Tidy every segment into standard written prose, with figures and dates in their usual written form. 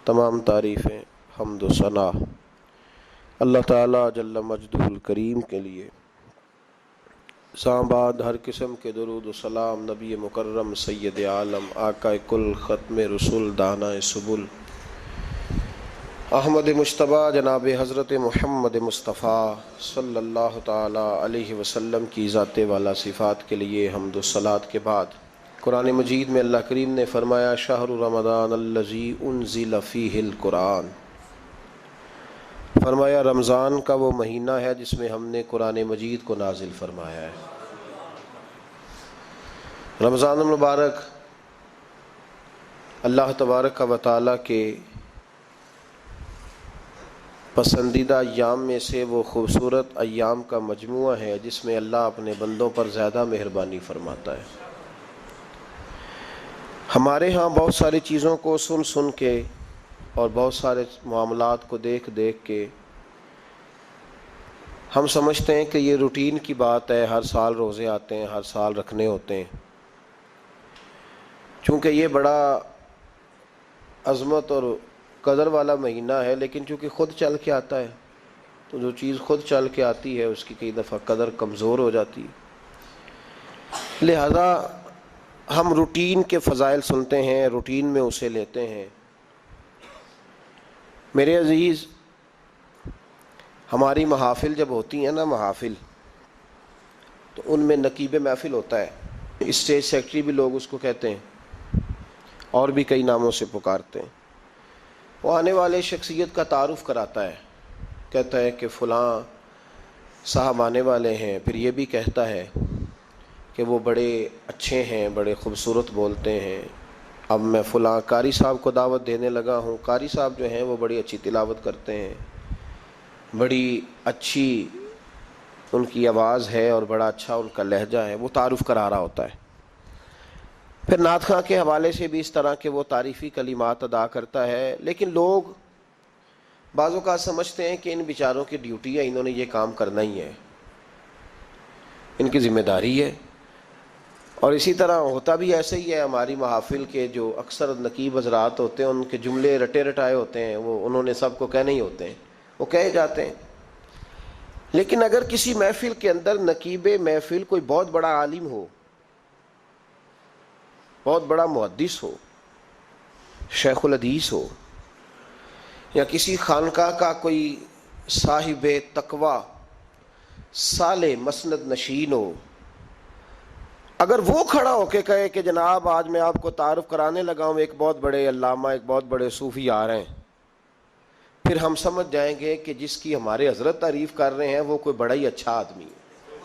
تمام تعریفیں حمد و ثنا اللہ تعالیٰ جل مجدہ الکریم کے لیے۔ بعد ہر قسم کے درود و سلام نبی مکرم سید عالم آقا کل ختم رسول دانا سبل احمد مجتبی جناب حضرت محمد مصطفیٰ صلی اللہ تعالیٰ علیہ وسلم کی ذات والا صفات کے لیے حمد و صلات کے بعد قرآن مجید میں اللہ کریم نے فرمایا شہر رمضان الذی انزل فیہ القرآن، فرمایا رمضان کا وہ مہینہ ہے جس میں ہم نے قرآن مجید کو نازل فرمایا ہے۔ رمضان المبارک اللہ تبارک و تعالیٰ کے پسندیدہ ایام میں سے وہ خوبصورت ایام کا مجموعہ ہے جس میں اللہ اپنے بندوں پر زیادہ مہربانی فرماتا ہے۔ ہمارے ہاں بہت ساری چیزوں کو سن کے اور بہت سارے معاملات کو دیکھ کے ہم سمجھتے ہیں کہ یہ روٹین کی بات ہے، ہر سال روزے آتے ہیں، ہر سال رکھنے ہوتے ہیں۔ چونکہ یہ بڑا عظمت اور قدر والا مہینہ ہے، لیکن چونکہ خود چل کے آتا ہے تو جو چیز خود چل کے آتی ہے اس کی کئی دفعہ قدر کمزور ہو جاتی ہے، لہذا ہم روٹین کے فضائل سنتے ہیں، روٹین میں اسے لیتے ہیں۔ میرے عزیز، ہماری محافل جب ہوتی ہیں نا، محافل تو ان میں نقیب محفل ہوتا ہے، اسٹیج سیکرٹری بھی لوگ اس کو کہتے ہیں اور بھی کئی ناموں سے پکارتے ہیں۔ وہ آنے والے شخصیت کا تعارف کراتا ہے، کہتا ہے کہ فلاں صاحب آنے والے ہیں، پھر یہ بھی کہتا ہے کہ وہ بڑے اچھے ہیں، بڑے خوبصورت بولتے ہیں، اب میں فلاں قاری صاحب کو دعوت دینے لگا ہوں۔ قاری صاحب جو ہیں وہ بڑی اچھی تلاوت کرتے ہیں، بڑی اچھی ان کی آواز ہے اور بڑا اچھا ان کا لہجہ ہے، وہ تعارف کرا رہا ہوتا ہے۔ پھر نعت خواں کے حوالے سے بھی اس طرح کے وہ تعریفی کلمات ادا کرتا ہے، لیکن لوگ بعض اوقات سمجھتے ہیں کہ ان بیچاروں کی ڈیوٹی ہے، انہوں نے یہ کام کرنا ہی ہے، ان کی ذمہ داری ہے۔ اور اسی طرح ہوتا بھی ایسے ہی ہے، ہماری محافل کے جو اکثر نقیب حضرات ہوتے ہیں ان کے جملے رٹے رٹائے ہوتے ہیں، وہ انہوں نے سب کو کہنے ہی ہوتے ہیں، وہ کہے جاتے ہیں۔ لیکن اگر کسی محفل کے اندر نقیب محفل کوئی بہت بڑا عالم ہو، بہت بڑا محدث ہو، شیخ الحدیث ہو، یا کسی خانقاہ کا کوئی صاحب تقوی صالح مسند نشین ہو، اگر وہ کھڑا ہو کے کہے کہ جناب آج میں آپ کو تعارف کرانے لگا ہوں ایک بہت بڑے علامہ، ایک بہت بڑے صوفی آ رہے ہیں، پھر ہم سمجھ جائیں گے کہ جس کی ہمارے حضرت تعریف کر رہے ہیں وہ کوئی بڑا ہی اچھا آدمی ہے۔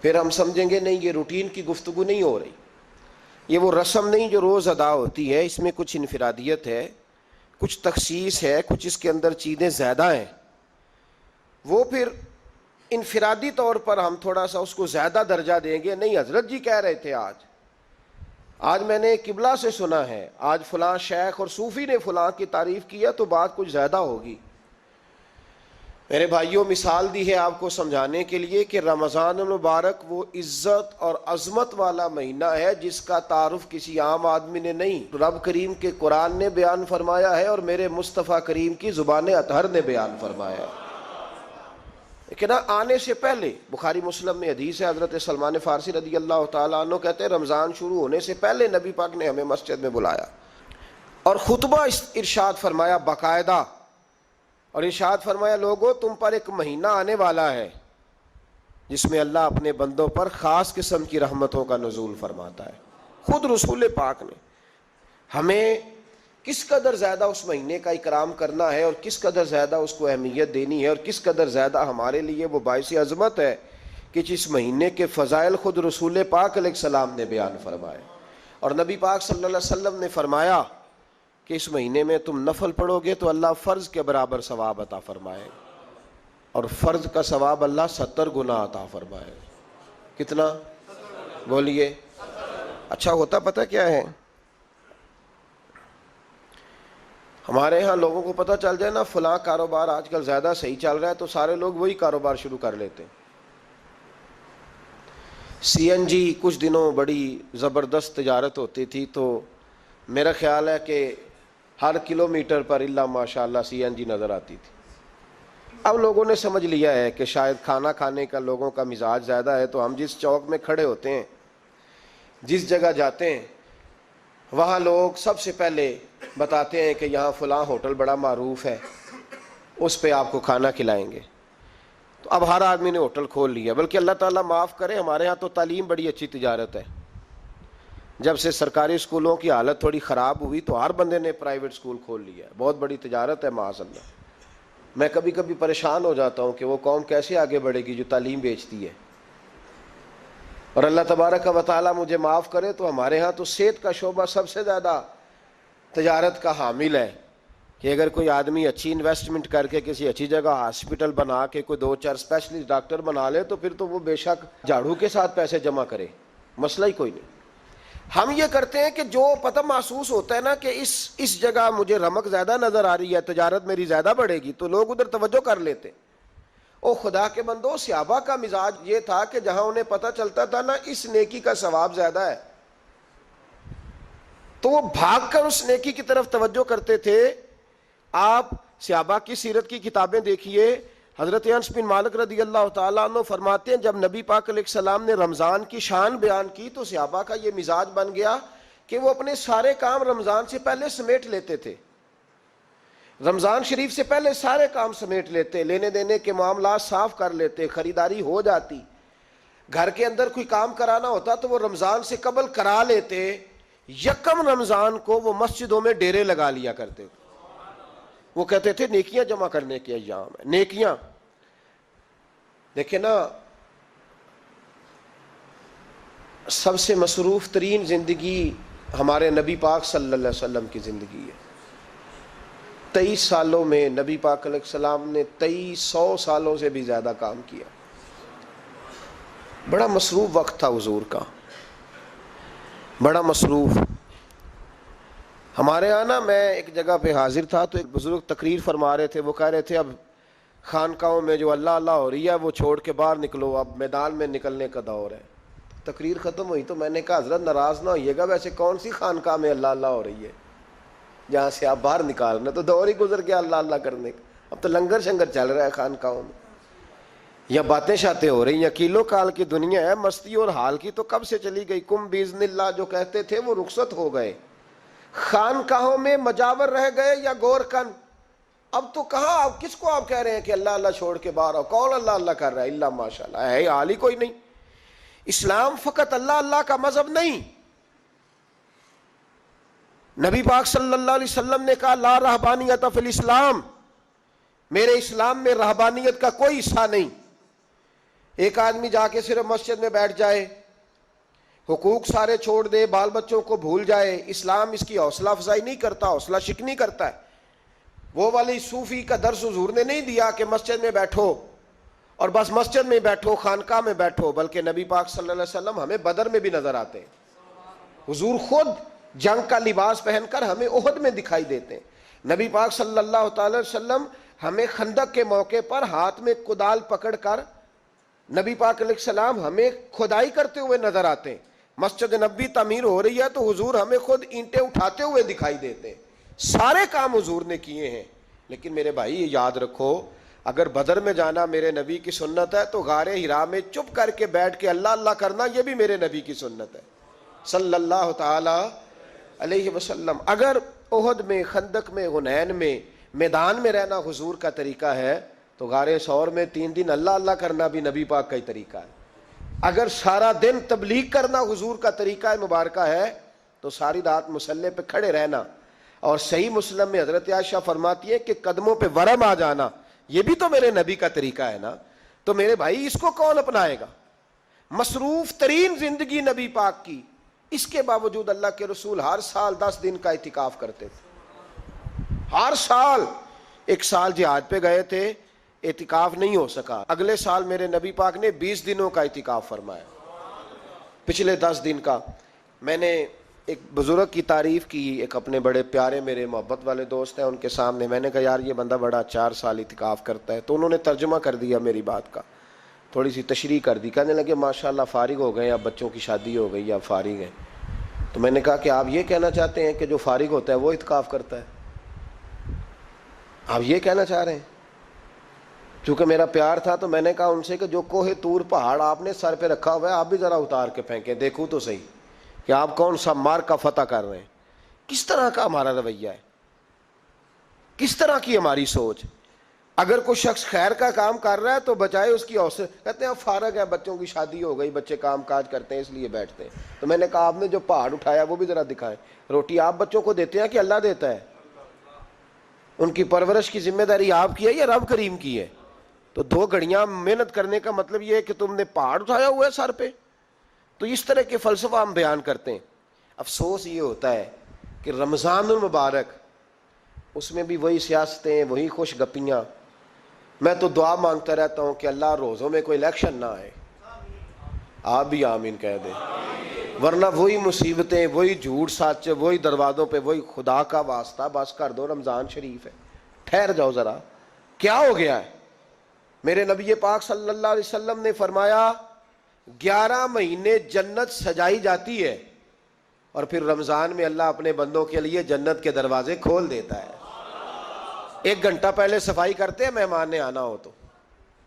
پھر ہم سمجھیں گے نہیں، یہ روٹین کی گفتگو نہیں ہو رہی، یہ وہ رسم نہیں جو روز ادا ہوتی ہے، اس میں کچھ انفرادیت ہے، کچھ تخصیص ہے، کچھ اس کے اندر چیزیں زیادہ ہیں۔ وہ پھر انفرادی طور پر ہم تھوڑا سا اس کو زیادہ درجہ دیں گے، نہیں حضرت جی کہہ رہے تھے آج میں نے قبلہ سے سنا ہے، آج فلاں شیخ اور صوفی نے فلاں کی تعریف کی ہے تو بات کچھ زیادہ ہوگی۔ میرے بھائیوں، مثال دی ہے آپ کو سمجھانے کے لیے کہ رمضان المبارک وہ عزت اور عظمت والا مہینہ ہے جس کا تعارف کسی عام آدمی نے نہیں، رب کریم کے قرآن نے بیان فرمایا ہے اور میرے مصطفیٰ کریم کی زبان اطہر نے بیان فرمایا ہے۔ لیکن آنے سے پہلے بخاری مسلم میں حدیث ہے، حضرت سلمان فارسی رضی اللہ تعالیٰ عنہ کہتے ہیں رمضان شروع ہونے سے پہلے نبی پاک نے ہمیں مسجد میں بلایا اور خطبہ ارشاد فرمایا باقاعدہ، اور ارشاد فرمایا لوگو تم پر ایک مہینہ آنے والا ہے جس میں اللہ اپنے بندوں پر خاص قسم کی رحمتوں کا نزول فرماتا ہے۔ خود رسول پاک نے ہمیں کس قدر زیادہ اس مہینے کا اکرام کرنا ہے اور کس قدر زیادہ اس کو اہمیت دینی ہے اور کس قدر زیادہ ہمارے لیے وہ باعث عظمت ہے کہ جس مہینے کے فضائل خود رسول پاک علیہ السلام نے بیان فرمائے۔ اور نبی پاک صلی اللہ علیہ وسلم نے فرمایا کہ اس مہینے میں تم نفل پڑھو گے تو اللہ فرض کے برابر ثواب عطا فرمائے، اور فرض کا ثواب اللہ 70 گنا عطا فرمائے۔ کتنا؟ بولیے۔ اچھا ہوتا پتہ کیا ہے؟ ہمارے ہاں لوگوں کو پتہ چل جائے نا فلاں کاروبار آج کل زیادہ صحیح چل رہا ہے تو سارے لوگ وہی کاروبار شروع کر لیتے ہیں۔ سی این جی کچھ دنوں بڑی زبردست تجارت ہوتی تھی، تو میرا خیال ہے کہ ہر کلومیٹر پر الا ماشاءاللہ CNG نظر آتی تھی۔ اب لوگوں نے سمجھ لیا ہے کہ شاید کھانا کھانے کا لوگوں کا مزاج زیادہ ہے، تو ہم جس چوک میں کھڑے ہوتے ہیں، جس جگہ جاتے ہیں، وہاں لوگ سب سے پہلے بتاتے ہیں کہ یہاں فلاں ہوٹل بڑا معروف ہے، اس پہ آپ کو کھانا کھلائیں گے۔ تو اب ہر آدمی نے ہوٹل کھول لیا، بلکہ اللہ تعالیٰ معاف کرے، ہمارے ہاں تو تعلیم بڑی اچھی تجارت ہے۔ جب سے سرکاری اسکولوں کی حالت تھوڑی خراب ہوئی تو ہر بندے نے پرائیویٹ اسکول کھول لیا ہے، بہت بڑی تجارت ہے معاذ اللہ۔ میں کبھی کبھی پریشان ہو جاتا ہوں کہ وہ قوم کیسے آگے بڑھے گی جو تعلیم بیچتی ہے۔ اور اللہ تبارک و تعالیٰ مجھے معاف کرے تو ہمارے ہاں تو صحت کا شعبہ سب سے زیادہ تجارت کا حامل ہے، کہ اگر کوئی آدمی اچھی انویسٹمنٹ کر کے کسی اچھی جگہ ہاسپٹل بنا کے کوئی 2-4 اسپیشلسٹ ڈاکٹر بنا لے تو پھر تو وہ بے شک جھاڑو کے ساتھ پیسے جمع کرے، مسئلہ ہی کوئی نہیں۔ ہم یہ کرتے ہیں کہ جو پتہ محسوس ہوتا ہے نا کہ اس جگہ مجھے رمق زیادہ نظر آ رہی ہے، تجارت میری زیادہ بڑھے گی، تو لوگ ادھر توجہ کر لیتے۔ او خدا کے بندو، صحابہ کا مزاج یہ تھا کہ جہاں انہیں پتہ چلتا تھا نا اس نیکی کا ثواب زیادہ ہے تو وہ بھاگ کر اس نیکی کی طرف توجہ کرتے تھے۔ آپ صحابہ کی سیرت کی کتابیں دیکھیے، حضرت انس بن مالک رضی اللہ تعالیٰ عنہ فرماتے ہیں جب نبی پاک علیہ السلام نے رمضان کی شان بیان کی تو صحابہ کا یہ مزاج بن گیا کہ وہ اپنے سارے کام رمضان سے پہلے سمیٹ لیتے تھے، رمضان شریف سے پہلے سارے کام سمیٹ لیتے، لینے دینے کے معاملات صاف کر لیتے، خریداری ہو جاتی، گھر کے اندر کوئی کام کرانا ہوتا تو وہ رمضان سے قبل کرا لیتے، یکم رمضان کو وہ مسجدوں میں ڈیرے لگا لیا کرتے تھے۔ وہ کہتے تھے نیکیاں جمع کرنے کے ایام ہے، نیکیاں۔ دیکھیں نا، سب سے مصروف ترین زندگی ہمارے نبی پاک صلی اللہ علیہ وسلم کی زندگی ہے۔ 23 سالوں میں نبی پاک علیہ السلام نے 2300 سالوں سے بھی زیادہ کام کیا۔ بڑا مصروف وقت تھا حضور کا، بڑا مصروف۔ ہمارے ہاں نا، میں ایک جگہ پہ حاضر تھا تو ایک بزرگ تقریر فرما رہے تھے، وہ کہہ رہے تھے اب خانقاہوں میں جو اللہ اللہ ہو رہی ہے وہ چھوڑ کے باہر نکلو، اب میدان میں نکلنے کا دور ہے۔ تقریر ختم ہوئی تو میں نے کہا حضرت ناراض نہ ہوئیے گا، ویسے کون سی خانقاہ میں اللہ اللہ ہو رہی ہے جہاں سے آپ باہر نکالنا، تو دور ہی گزر گیا اللہ اللہ کرنے کا، اب تو لنگر شنگر چل رہا ہے خانقاہوں میں، یا باتیں شاتیں ہو رہی ہیں، کیلو کال کی دنیا ہے، مستی اور حال کی تو کب سے چلی گئی۔ کم باذن اللہ جو کہتے تھے وہ رخصت ہو گئے، خانقاہوں میں مجاور رہ گئے یا گور کن۔ اب تو کہاں، آپ کس کو آپ کہہ رہے ہیں کہ اللہ اللہ چھوڑ کے باہر آؤ؟ کون اللہ اللہ کر رہا ہے؟ اللہ ماشاءاللہ ہے، حال ہی کوئی نہیں۔ اسلام فقط اللہ اللہ کا مذہب نہیں۔ نبی پاک صلی اللہ علیہ وسلم نے کہا لا رہبانیت فی الاسلام، میرے اسلام میں رہبانیت کا کوئی حصہ نہیں۔ ایک آدمی جا کے صرف مسجد میں بیٹھ جائے، حقوق سارے چھوڑ دے، بال بچوں کو بھول جائے، اسلام اس کی حوصلہ افزائی نہیں کرتا، حوصلہ شکنی کرتا ہے۔ وہ والی صوفی کا درس حضور نے نہیں دیا کہ مسجد میں بیٹھو اور بس مسجد میں بیٹھو، خانقاہ میں بیٹھو، بلکہ نبی پاک صلی اللہ علیہ وسلم ہمیں بدر میں بھی نظر آتے ہیں، حضور خود جنگ کا لباس پہن کر ہمیں احد میں دکھائی دیتے ہیں۔ نبی پاک صلی اللہ تعالی وسلم ہمیں خندق کے موقع پر ہاتھ میں کدال پکڑ کر نبی پاک علیہ السلام ہمیں کھدائی کرتے ہوئے نظر آتے ہیں۔ مسجد نبوی تعمیر ہو رہی ہے تو حضور ہمیں خود اینٹیں اٹھاتے ہوئے دکھائی دیتے ہیں۔ سارے کام حضور نے کیے ہیں، لیکن میرے بھائی یہ یاد رکھو، اگر بدر میں جانا میرے نبی کی سنت ہے تو غار حرا میں چپ کر کے بیٹھ کے اللہ اللہ کرنا یہ بھی میرے نبی کی سنت ہے صلی اللہ تعالی علیہ وسلم۔ اگر احد میں، خندق میں، حنین میں، میدان میں رہنا حضور کا طریقہ ہے تو غار ثور میں 3 دن اللہ اللہ کرنا بھی نبی پاک کا ہی طریقہ ہے۔ اگر سارا دن تبلیغ کرنا حضور کا طریقہ مبارکہ ہے تو ساری رات مصلی پہ کھڑے رہنا، اور صحیح مسلم میں حضرت عائشہ فرماتی ہے کہ قدموں پہ ورم آ جانا یہ بھی تو میرے نبی کا طریقہ ہے نا۔ تو میرے بھائی اس کو کون اپنائے گا؟ مصروف ترین زندگی نبی پاک کی، اس کے باوجود اللہ کے رسول ہر سال 10 دن کا اعتکاف کرتے تھے، ہر سال۔ ایک سال جہاد پہ گئے تھے، اعتکاف نہیں ہو سکا، اگلے سال میرے نبی پاک نے 20 دنوں کا اعتکاف فرمایا، پچھلے 10 دن کا۔ میں نے ایک بزرگ کی تعریف کی، ایک اپنے بڑے پیارے میرے محبت والے دوست ہیں، ان کے سامنے میں نے کہا یار یہ بندہ بڑا 4 سال اعتکاف کرتا ہے، تو انہوں نے ترجمہ کر دیا میری بات کا، تھوڑی سی تشریح کر دی، کہنے لگے ماشاءاللہ فارغ ہو گئے، اب بچوں کی شادی ہو گئی، اب فارغ ہیں۔ تو میں نے کہا کہ آپ یہ کہنا چاہتے ہیں کہ جو فارغ ہوتا ہے وہ اعتکاف کرتا ہے؟ آپ یہ کہنا چاہ رہے ہیں؟ چونکہ میرا پیار تھا تو میں نے کہا ان سے کہ جو کوہ طور پہاڑ آپ نے سر پہ رکھا ہوا ہے آپ بھی ذرا اتار کے پھینکیں، دیکھوں تو صحیح کہ آپ کون سا مار کا فتح کر رہے ہیں. کس طرح کا ہمارا رویہ ہے، کس طرح کی ہماری سوچ. اگر کوئی شخص خیر کا کام کر رہا ہے تو بجائے اس کی حوصلہ کہتے ہیں اب فارغ ہے، بچوں کی شادی ہو گئی، بچے کام کاج کرتے ہیں اس لیے بیٹھتے ہیں. تو میں نے کہا آپ نے جو پہاڑ اٹھایا وہ بھی ذرا دکھائیں. روٹی آپ بچوں کو دیتے ہیں کہ اللہ دیتا ہے؟ ان کی پرورش کی ذمہ داری آپ کی ہے یا رب کریم کی ہے؟ تو 2 گھڑیاں محنت کرنے کا مطلب یہ ہے کہ تم نے پہاڑ اٹھایا ہوا ہے سر پہ. تو اس طرح کے فلسفہ ہم بیان کرتے ہیں. افسوس یہ ہوتا ہے کہ رمضان المبارک اس میں بھی وہی سیاستیں، وہی خوش گپیاں. میں تو دعا مانگتا رہتا ہوں کہ اللہ روزوں میں کوئی الیکشن نہ آئے. آپ بھی آمین کہہ دیں. ورنہ وہی مصیبتیں، وہی جھوٹ سچ، وہی دروازوں پہ وہی. خدا کا واسطہ بس کر دو، رمضان شریف ہے، ٹھہر جاؤ ذرا. کیا ہو گیا ہے؟ میرے نبی پاک صلی اللہ علیہ وسلم نے فرمایا 11 مہینے جنت سجائی جاتی ہے اور پھر رمضان میں اللہ اپنے بندوں کے لیے جنت کے دروازے کھول دیتا ہے. 1 گھنٹہ پہلے صفائی کرتے ہیں مہمان نے آنا ہو تو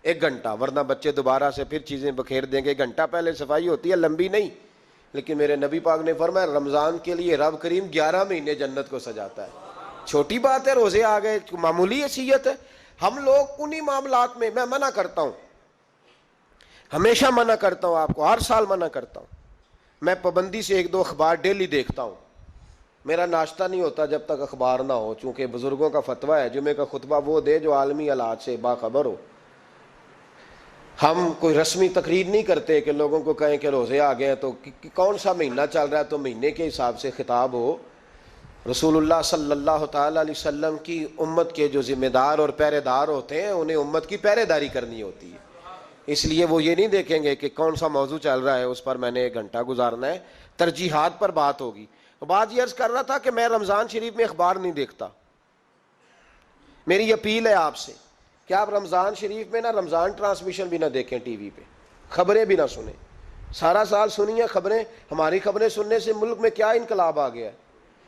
1 گھنٹہ، ورنہ بچے دوبارہ سے پھر چیزیں بکھیر دیں گے. 1 گھنٹہ پہلے صفائی ہوتی ہے، لمبی نہیں. لیکن میرے نبی پاک نے فرمایا رمضان کے لیے رب کریم 11 مہینے جنت کو سجاتا ہے. چھوٹی بات ہے، روزے آ گئے، معمولی حیثیت ہے. ہم لوگ انہی معاملات میں، میں منع کرتا ہوں، ہمیشہ منع کرتا ہوں، آپ کو ہر سال منع کرتا ہوں. میں پابندی سے 1-2 اخبار ڈیلی دیکھتا ہوں. میرا ناشتہ نہیں ہوتا جب تک اخبار نہ ہو، چونکہ بزرگوں کا فتویٰ ہے جمعے کا خطبہ وہ دے جو عالمی حالات سے باخبر ہو. ہم کوئی رسمی تقریر نہیں کرتے کہ لوگوں کو کہیں کہ روزے آ گئے ہیں تو کون سا مہینہ چل رہا ہے تو مہینے کے حساب سے خطاب ہو. رسول اللہ صلی اللہ تعالی علیہ وسلم کی امت کے جو ذمہ دار اور پہرے دار ہوتے ہیں انہیں امت کی پہرے داری کرنی ہوتی ہے. اس لیے وہ یہ نہیں دیکھیں گے کہ کون سا موضوع چل رہا ہے اس پر میں نے 1 گھنٹہ گزارنا ہے. ترجیحات پر بات ہوگی. بات یہ عرض کر رہا تھا کہ میں رمضان شریف میں اخبار نہیں دیکھتا. میری اپیل ہے آپ سے کہ آپ رمضان شریف میں نہ رمضان ٹرانسمیشن بھی نہ دیکھیں، ٹی وی پہ خبریں بھی نہ سنیں. سارا سال سنیے خبریں. ہماری خبریں سننے سے ملک میں کیا انقلاب آ گیا ہے.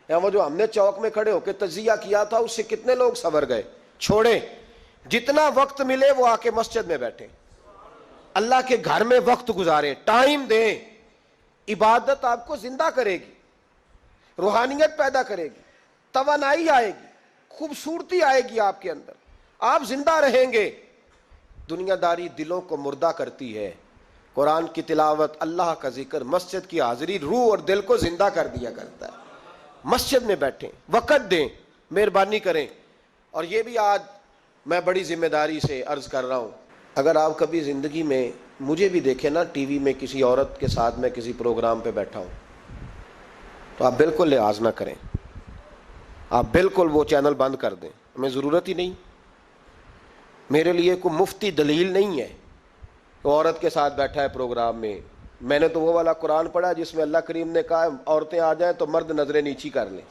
یا وہ جو ہم نے چوک میں کھڑے ہو کے تجزیہ کیا تھا اس سے کتنے لوگ سنور گئے. چھوڑیں، جتنا وقت ملے وہ آ کے مسجد میں بیٹھیں، اللہ کے گھر میں وقت گزاریں، ٹائم دیں. عبادت آپ کو زندہ کرے گی، روحانیت پیدا کرے گی، توانائی آئے گی، خوبصورتی آئے گی آپ کے اندر، آپ زندہ رہیں گے. دنیا داری دلوں کو مردہ کرتی ہے. قرآن کی تلاوت، اللہ کا ذکر، مسجد کی حاضری روح اور دل کو زندہ کر دیا کرتا ہے. مسجد میں بیٹھیں، وقت دیں، مہربانی کریں. اور یہ بھی آج میں بڑی ذمہ داری سے عرض کر رہا ہوں، اگر آپ کبھی زندگی میں مجھے بھی دیکھیں نا ٹی وی میں کسی عورت کے ساتھ میں کسی پروگرام پہ بیٹھا ہوں تو آپ بالکل لحاظ نہ کریں، آپ بالکل وہ چینل بند کر دیں. ہمیں ضرورت ہی نہیں. میرے لیے کوئی مفتی دلیل نہیں ہے کہ عورت کے ساتھ بیٹھا ہے پروگرام میں. میں نے تو وہ والا قرآن پڑھا جس میں اللہ کریم نے کہا عورتیں آ جائیں تو مرد نظریں نیچی کر لیں.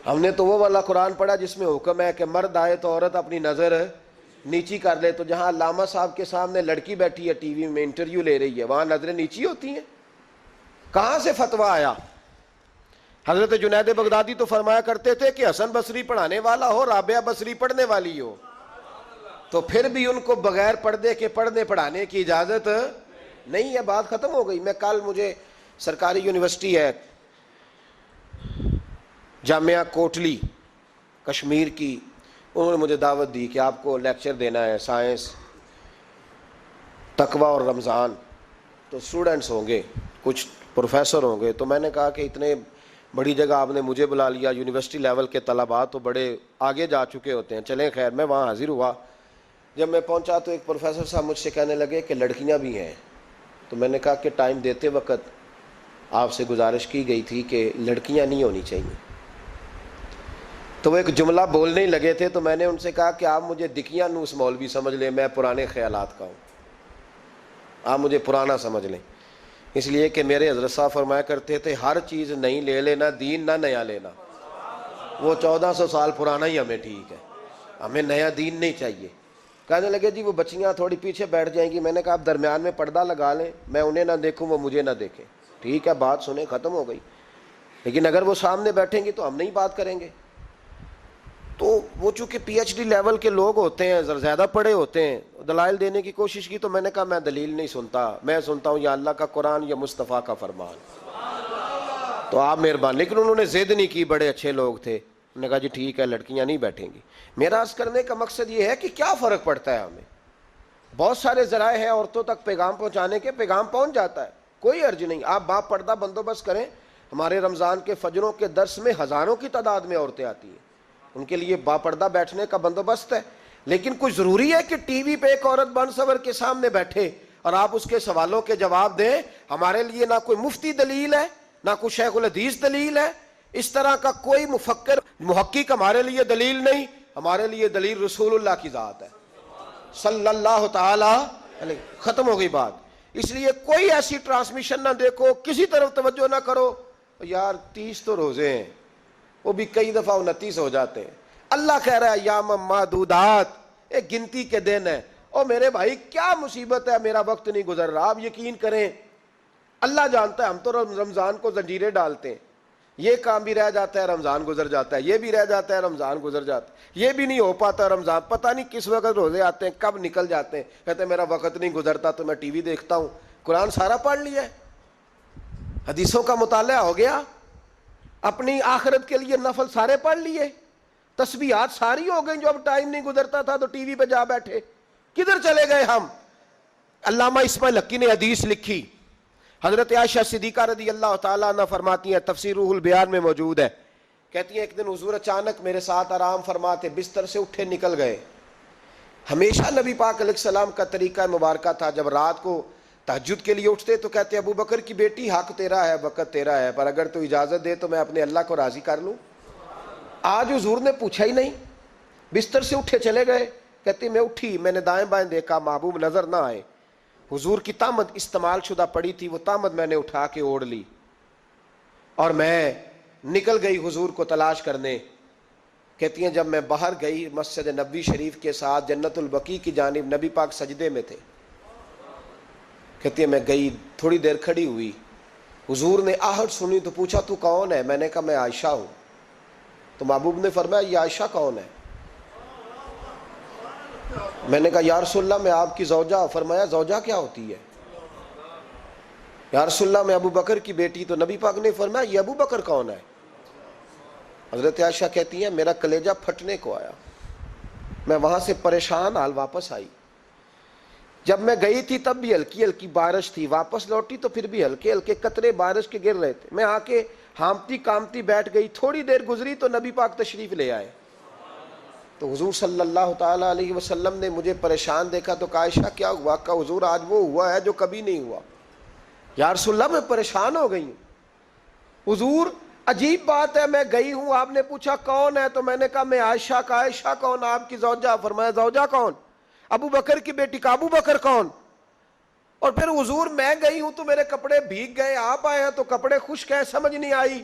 ہم نے تو وہ والا قرآن پڑھا جس میں حکم ہے کہ مرد آئے تو عورت اپنی نظر نیچی کر لے. تو جہاں علامہ صاحب کے سامنے لڑکی بیٹھی ہے ٹی وی میں انٹرویو لے رہی ہے وہاں نظریں نیچی ہوتی ہیں؟ کہاں سے فتویٰ آیا؟ حضرت جنید بغدادی تو فرمایا کرتے تھے کہ حسن بصری پڑھانے والا ہو، رابعہ بصری پڑھنے والی ہو. تو پھر بھی ان کو بغیر پردے کے پڑھنے پڑھانے کی اجازت نہیں ہے. بات ختم ہو گئی. میں کل، مجھے سرکاری یونیورسٹی ہے جامعہ کوٹلی کشمیر کی، انہوں نے مجھے دعوت دی کہ آپ کو لیکچر دینا ہے سائنس، تقوی اور رمضان. تو اسٹوڈنٹس ہوں گے، کچھ پروفیسر ہوں گے. تو میں نے کہا کہ اتنے بڑی جگہ آپ نے مجھے بلا لیا، یونیورسٹی لیول کے طلباء تو بڑے آگے جا چکے ہوتے ہیں. چلیں خیر، میں وہاں حاضر ہوا. جب میں پہنچا تو ایک پروفیسر صاحب مجھ سے کہنے لگے کہ لڑکیاں بھی ہیں. تو میں نے کہا کہ ٹائم دیتے وقت آپ سے گزارش کی گئی تھی کہ لڑکیاں نہیں ہونی چاہیے. تو وہ ایک جملہ بولنے ہی لگے تھے تو میں نے ان سے کہا کہ آپ مجھے دکھیاں نوس مولوی سمجھ لیں، میں پرانے خیالات کا ہوں، آپ مجھے پرانا سمجھ لیں. اس لیے کہ میرے حضرت صاحب فرمایا کرتے تھے ہر چیز نہیں لے لینا، دین نہ نیا لینا. وہ 1400 سال پرانا ہی ہمیں ٹھیک ہے، ہمیں نیا دین نہیں چاہیے. کہنے لگے جی وہ بچیاں تھوڑی پیچھے بیٹھ جائیں گی. میں نے کہا آپ درمیان میں پردہ لگا لیں، میں انہیں نہ دیکھوں وہ مجھے نہ دیکھیں. ٹھیک ہے، بات سنیں، ختم ہو گئی. لیکن اگر وہ سامنے بیٹھیں گی تو ہم نہیں بات کریں گے. تو وہ چونکہ پی ایچ ڈی لیول کے لوگ ہوتے ہیں، زیادہ پڑھے ہوتے ہیں، دلائل دینے کی کوشش کی تو میں نے کہا میں دلیل نہیں سنتا، میں سنتا ہوں یا اللہ کا قرآن یا مصطفیٰ کا فرمان۔ تو آپ مہربان، لیکن انہوں نے ضد نہیں کی، بڑے اچھے لوگ تھے، انہوں نے کہا جی ٹھیک ہے لڑکیاں نہیں بیٹھیں گی۔ میرا عرض کرنے کا مقصد یہ ہے کہ کیا فرق پڑتا ہے ہمیں، بہت سارے ذرائع ہیں عورتوں تک پیغام پہنچانے کے، پیغام پہنچ جاتا ہے، کوئی عرض نہیں۔ آپ باپ پردہ بندوبست کریں، ہمارے رمضان کے فجروں کے درس میں ہزاروں کی تعداد میں عورتیں آتی ہیں، ان کے لیے باپردہ بیٹھنے کا بندوبست ہے، لیکن کوئی ضروری ہے کہ ٹی وی پہ ایک عورت بن سور کے سامنے بیٹھے اور آپ اس کے سوالوں کے جواب دیں؟ ہمارے لیے نہ کوئی مفتی دلیل ہے، نہ کوئی شیخ الحدیث دلیل ہے، اس طرح کا کوئی مفکر محقق ہمارے لیے دلیل نہیں، ہمارے لیے دلیل رسول اللہ کی ذات ہے صلی اللہ تعالی علیہ۔ ختم ہو گئی بات۔ اس لیے کوئی ایسی ٹرانسمیشن نہ دیکھو، کسی طرف توجہ نہ کرو، یار 30 تو روزے ہیں، وہ بھی کئی دفعہ 29 ہو جاتے ہیں، اللہ کہہ رہا ہے ایام معدودات، ایک گنتی کے دن ہے۔ اور میرے بھائی کیا مصیبت ہے، میرا وقت نہیں گزر رہا، آپ یقین کریں اللہ جانتا ہے، ہم تو رمضان کو زنجیریں ڈالتے ہیں، یہ کام بھی رہ جاتا ہے رمضان گزر جاتا ہے، یہ بھی رہ جاتا ہے رمضان گزر جاتا ہے، یہ بھی نہیں ہو پاتا رمضان، پتہ نہیں کس وقت روزے آتے ہیں کب نکل جاتے ہیں، کہتے ہیں میرا وقت نہیں گزرتا تو میں ٹی وی دیکھتا ہوں۔ قرآن سارا پڑھ لیا ہے، حدیثوں کا مطالعہ ہو گیا، اپنی آخرت کے لیے نفل سارے پڑھ لیے، تسبیحات ساری ہو گئی، جو اب ٹائم نہیں گزرتا تھا تو ٹی وی پہ جا بیٹھے، کدھر چلے گئے ہم؟ علامہ اسماعیل حقی نے حدیث لکھی، حضرت عائشہ صدیقہ رضی اللہ تعالیٰ عنہ فرماتی ہیں، تفسیر روح البیان میں موجود ہے، کہتی ہیں ایک دن حضور اچانک میرے ساتھ آرام فرماتے، بستر سے اٹھے نکل گئے۔ ہمیشہ نبی پاک علیہ السلام کا طریقہ مبارکہ تھا، جب رات کو تہجد کے لیے اٹھتے تو کہتے ابو بکر کی بیٹی حق تیرا ہے، وقت تیرا ہے، پر اگر تو اجازت دے تو میں اپنے اللہ کو راضی کر لوں۔ آج حضور نے پوچھا ہی نہیں، بستر سے اٹھے چلے گئے، کہتے میں اٹھی، میں نے دائیں بائیں دیکھا، محبوب نظر نہ آئے، حضور کی طامت استعمال شدہ پڑی تھی، وہ طامت میں نے اٹھا کے اوڑھ لی اور میں نکل گئی حضور کو تلاش کرنے۔ کہتی ہیں جب میں باہر گئی مسجد نبوی شریف کے ساتھ جنت البقیع کی جانب، نبی پاک سجدے میں تھے، کہتی ہے میں گئی، تھوڑی دیر کھڑی ہوئی، حضور نے آہٹ سنی تو پوچھا تو کون ہے؟ میں نے کہا میں عائشہ ہوں۔ تو محبوب نے فرمایا یہ عائشہ کون ہے؟ میں نے کہا یا رسول اللہ میں آپ کی زوجہ۔ فرمایا زوجہ کیا ہوتی ہے؟ یا رسول اللہ میں ابو بکر کی بیٹی۔ تو نبی پاک نے فرمایا یہ ابو بکر کون ہے؟ حضرت عائشہ کہتی ہیں میرا کلیجہ پھٹنے کو آیا، میں وہاں سے پریشان حال واپس آئی، جب میں گئی تھی تب بھی ہلکی ہلکی بارش تھی، واپس لوٹی تو پھر بھی ہلکے ہلکے قطرے بارش کے گر رہے تھے، میں آ کے ہامتی کامتی بیٹھ گئی، تھوڑی دیر گزری تو نبی پاک تشریف لے آئے، تو حضور صلی اللہ تعالی علیہ وسلم نے مجھے پریشان دیکھا تو کہا عائشہ کیا ہوا؟ کہا حضور آج وہ ہوا ہے جو کبھی نہیں ہوا۔ یا رسول اللہ میں پریشان ہو گئی ہوں۔ حضور عجیب بات ہے، میں گئی ہوں، آپ نے پوچھا کون ہے تو میں نے کہا میں عائشہ۔ کا عائشہ کون؟ آپ کی زوجہ۔ فرمایا زوجہ کون؟ ابو بکر کی بیٹی۔ کا ابو بکر کون؟ اور پھر حضور میں گئی ہوں تو میرے کپڑے بھیگ گئے، آپ آئے ہیں تو کپڑے خشک ہیں، سمجھ نہیں آئی۔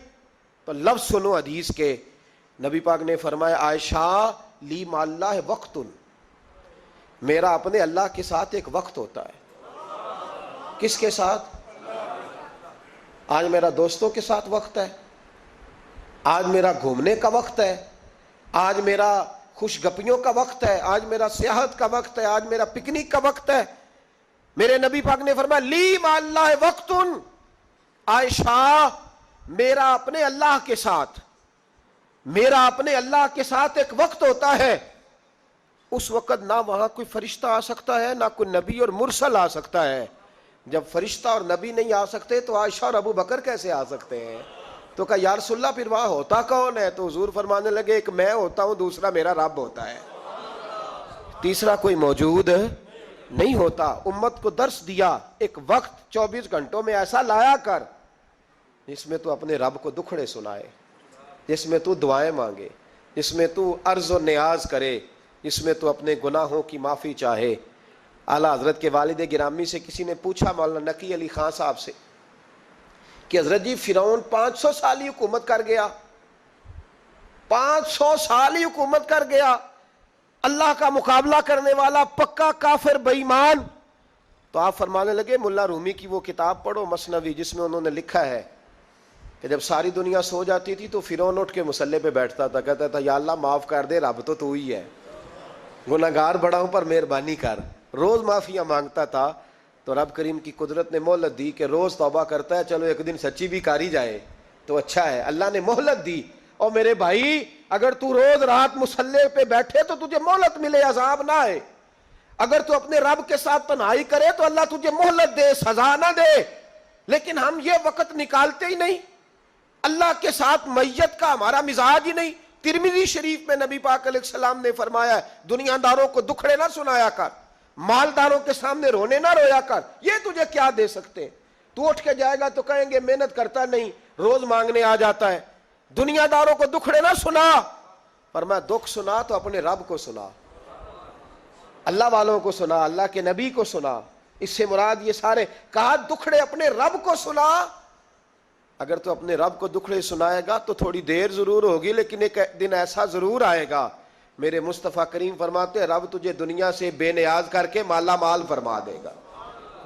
تو لفظ سنو حدیث کے، نبی پاک نے فرمایا عائشہ لی مع اللہ وقت، میرا اپنے اللہ کے ساتھ ایک وقت ہوتا ہے۔ کس کے ساتھ؟ آج میرا دوستوں کے ساتھ وقت ہے، آج میرا گھومنے کا وقت ہے، آج میرا خوش گپیوں کا وقت ہے، آج میرا سیاحت کا وقت ہے، آج میرا پکنک کا وقت ہے۔ میرے نبی پاک نے فرمایا لی مع اللہ وقت، عائشہ میرا اپنے اللہ کے ساتھ، میرا اپنے اللہ کے ساتھ ایک وقت ہوتا ہے، اس وقت نہ وہاں کوئی فرشتہ آ سکتا ہے، نہ کوئی نبی اور مرسل آ سکتا ہے۔ جب فرشتہ اور نبی نہیں آ سکتے تو عائشہ اور ابو بکر کیسے آ سکتے ہیں؟ تو کہا یا رسول اللہ پھر وہاں ہوتا کون ہے؟ تو حضور فرمانے لگے ایک میں ہوتا ہوں، دوسرا میرا رب ہوتا ہے، تیسرا کوئی موجود نہیں ہوتا۔ امت کو درس دیا ایک وقت 24 گھنٹوں میں ایسا لایا کر جس میں تو اپنے رب کو دکھڑے سنائے، جس میں تو دعائیں مانگے، جس میں تو عرض و نیاز کرے، جس میں تو اپنے گناہوں کی معافی چاہے۔ اعلیٰ حضرت کے والد گرامی سے کسی نے پوچھا، مولانا نقی علی خان صاحب سے، کہ حضرت جی فرعون 500 سال ہی حکومت کر گیا، 500 سال ہی حکومت کر گیا، اللہ کا مقابلہ کرنے والا پکا کافر بے ایمان۔ تو آپ فرمانے لگے ملا رومی کی وہ کتاب پڑھو مثنوی، جس میں انہوں نے لکھا ہے کہ جب ساری دنیا سو جاتی تھی تو فرعون اٹھ کے مصلے پہ بیٹھتا تھا, کہتا تھا یا اللہ معاف کر دے, رب تو ہی ہے, گناہگار بڑا ہوں پر مہربانی کر. روز معافیاں مانگتا تھا تو رب کریم کی قدرت نے مہلت دی کہ روز توبہ کرتا ہے, چلو ایک دن سچی بھی کاری جائے تو اچھا ہے. اللہ نے مہلت دی. اور میرے بھائی اگر تو روز رات مصلے پہ بیٹھے تو تجھے مہلت ملے, عذاب نہ آئے. اگر تو اپنے رب کے ساتھ تنہائی کرے تو اللہ تجھے مہلت دے, سزا نہ دے. لیکن ہم یہ وقت نکالتے ہی نہیں. اللہ کے ساتھ میت کا ہمارا مزاج ہی نہیں. ترمذی شریف میں نبی پاک علیہ السلام نے فرمایا دنیا داروں کو دکھڑے نہ سنایا کر, مالداروں کے سامنے رونے نہ رویا کر, یہ تجھے کیا دے سکتے ہیں. تو اٹھ کے جائے گا تو کہیں گے محنت کرتا نہیں, روز مانگنے آ جاتا ہے. دنیا داروں کو دکھڑے نہ سنا, پر میں دکھ سنا تو اپنے رب کو سنا, اللہ والوں کو سنا, اللہ کے نبی کو سنا. اس سے مراد یہ سارے کہا دکھڑے اپنے رب کو سنا. اگر تو اپنے رب کو دکھڑے سنائے گا تو تھوڑی دیر ضرور ہوگی, لیکن ایک دن ایسا ضرور آئے گا. میرے مصطفیٰ کریم فرماتے ہیں رب تجھے دنیا سے بے نیاز کر کے مالا مال فرما دے گا.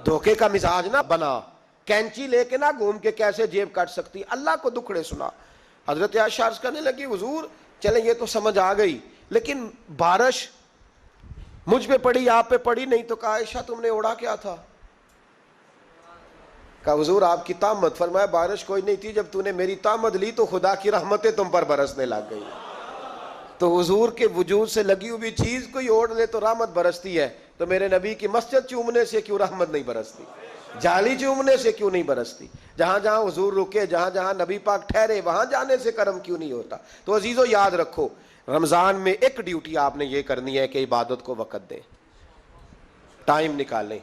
دھوکے کا مزاج نہ بنا, کینچی لے کے نہ گھوم کے کیسے جیب کٹ سکتی, اللہ کو دکھڑے سنا. حضرت عائشہ عرض کرنے لگی حضور چلیں یہ تو سمجھ آ گئی, لیکن بارش مجھ پہ پڑی آپ پہ پڑی نہیں, تو کہا عائشہ تم نے اوڑا کیا تھا؟ کہا حضور آپ کی تامت. فرمایا بارش کوئی نہیں تھی, جب تو نے میری تامت لی تو خدا کی رحمتیں تم پر برسنے لگ گئی. تو حضور کے وجود سے لگی ہوئی چیز کوئی اوڑھ لے تو رحمت برستی ہے, تو میرے نبی کی مسجد چومنے سے کیوں رحمت نہیں برستی, جالی چومنے سے کیوں نہیں برستی, جہاں جہاں حضور رکے, جہاں جہاں نبی پاک ٹھہرے وہاں جانے سے کرم کیوں نہیں ہوتا. تو عزیزو یاد رکھو رمضان میں ایک ڈیوٹی آپ نے یہ کرنی ہے کہ عبادت کو وقت دیں, ٹائم نکالیں.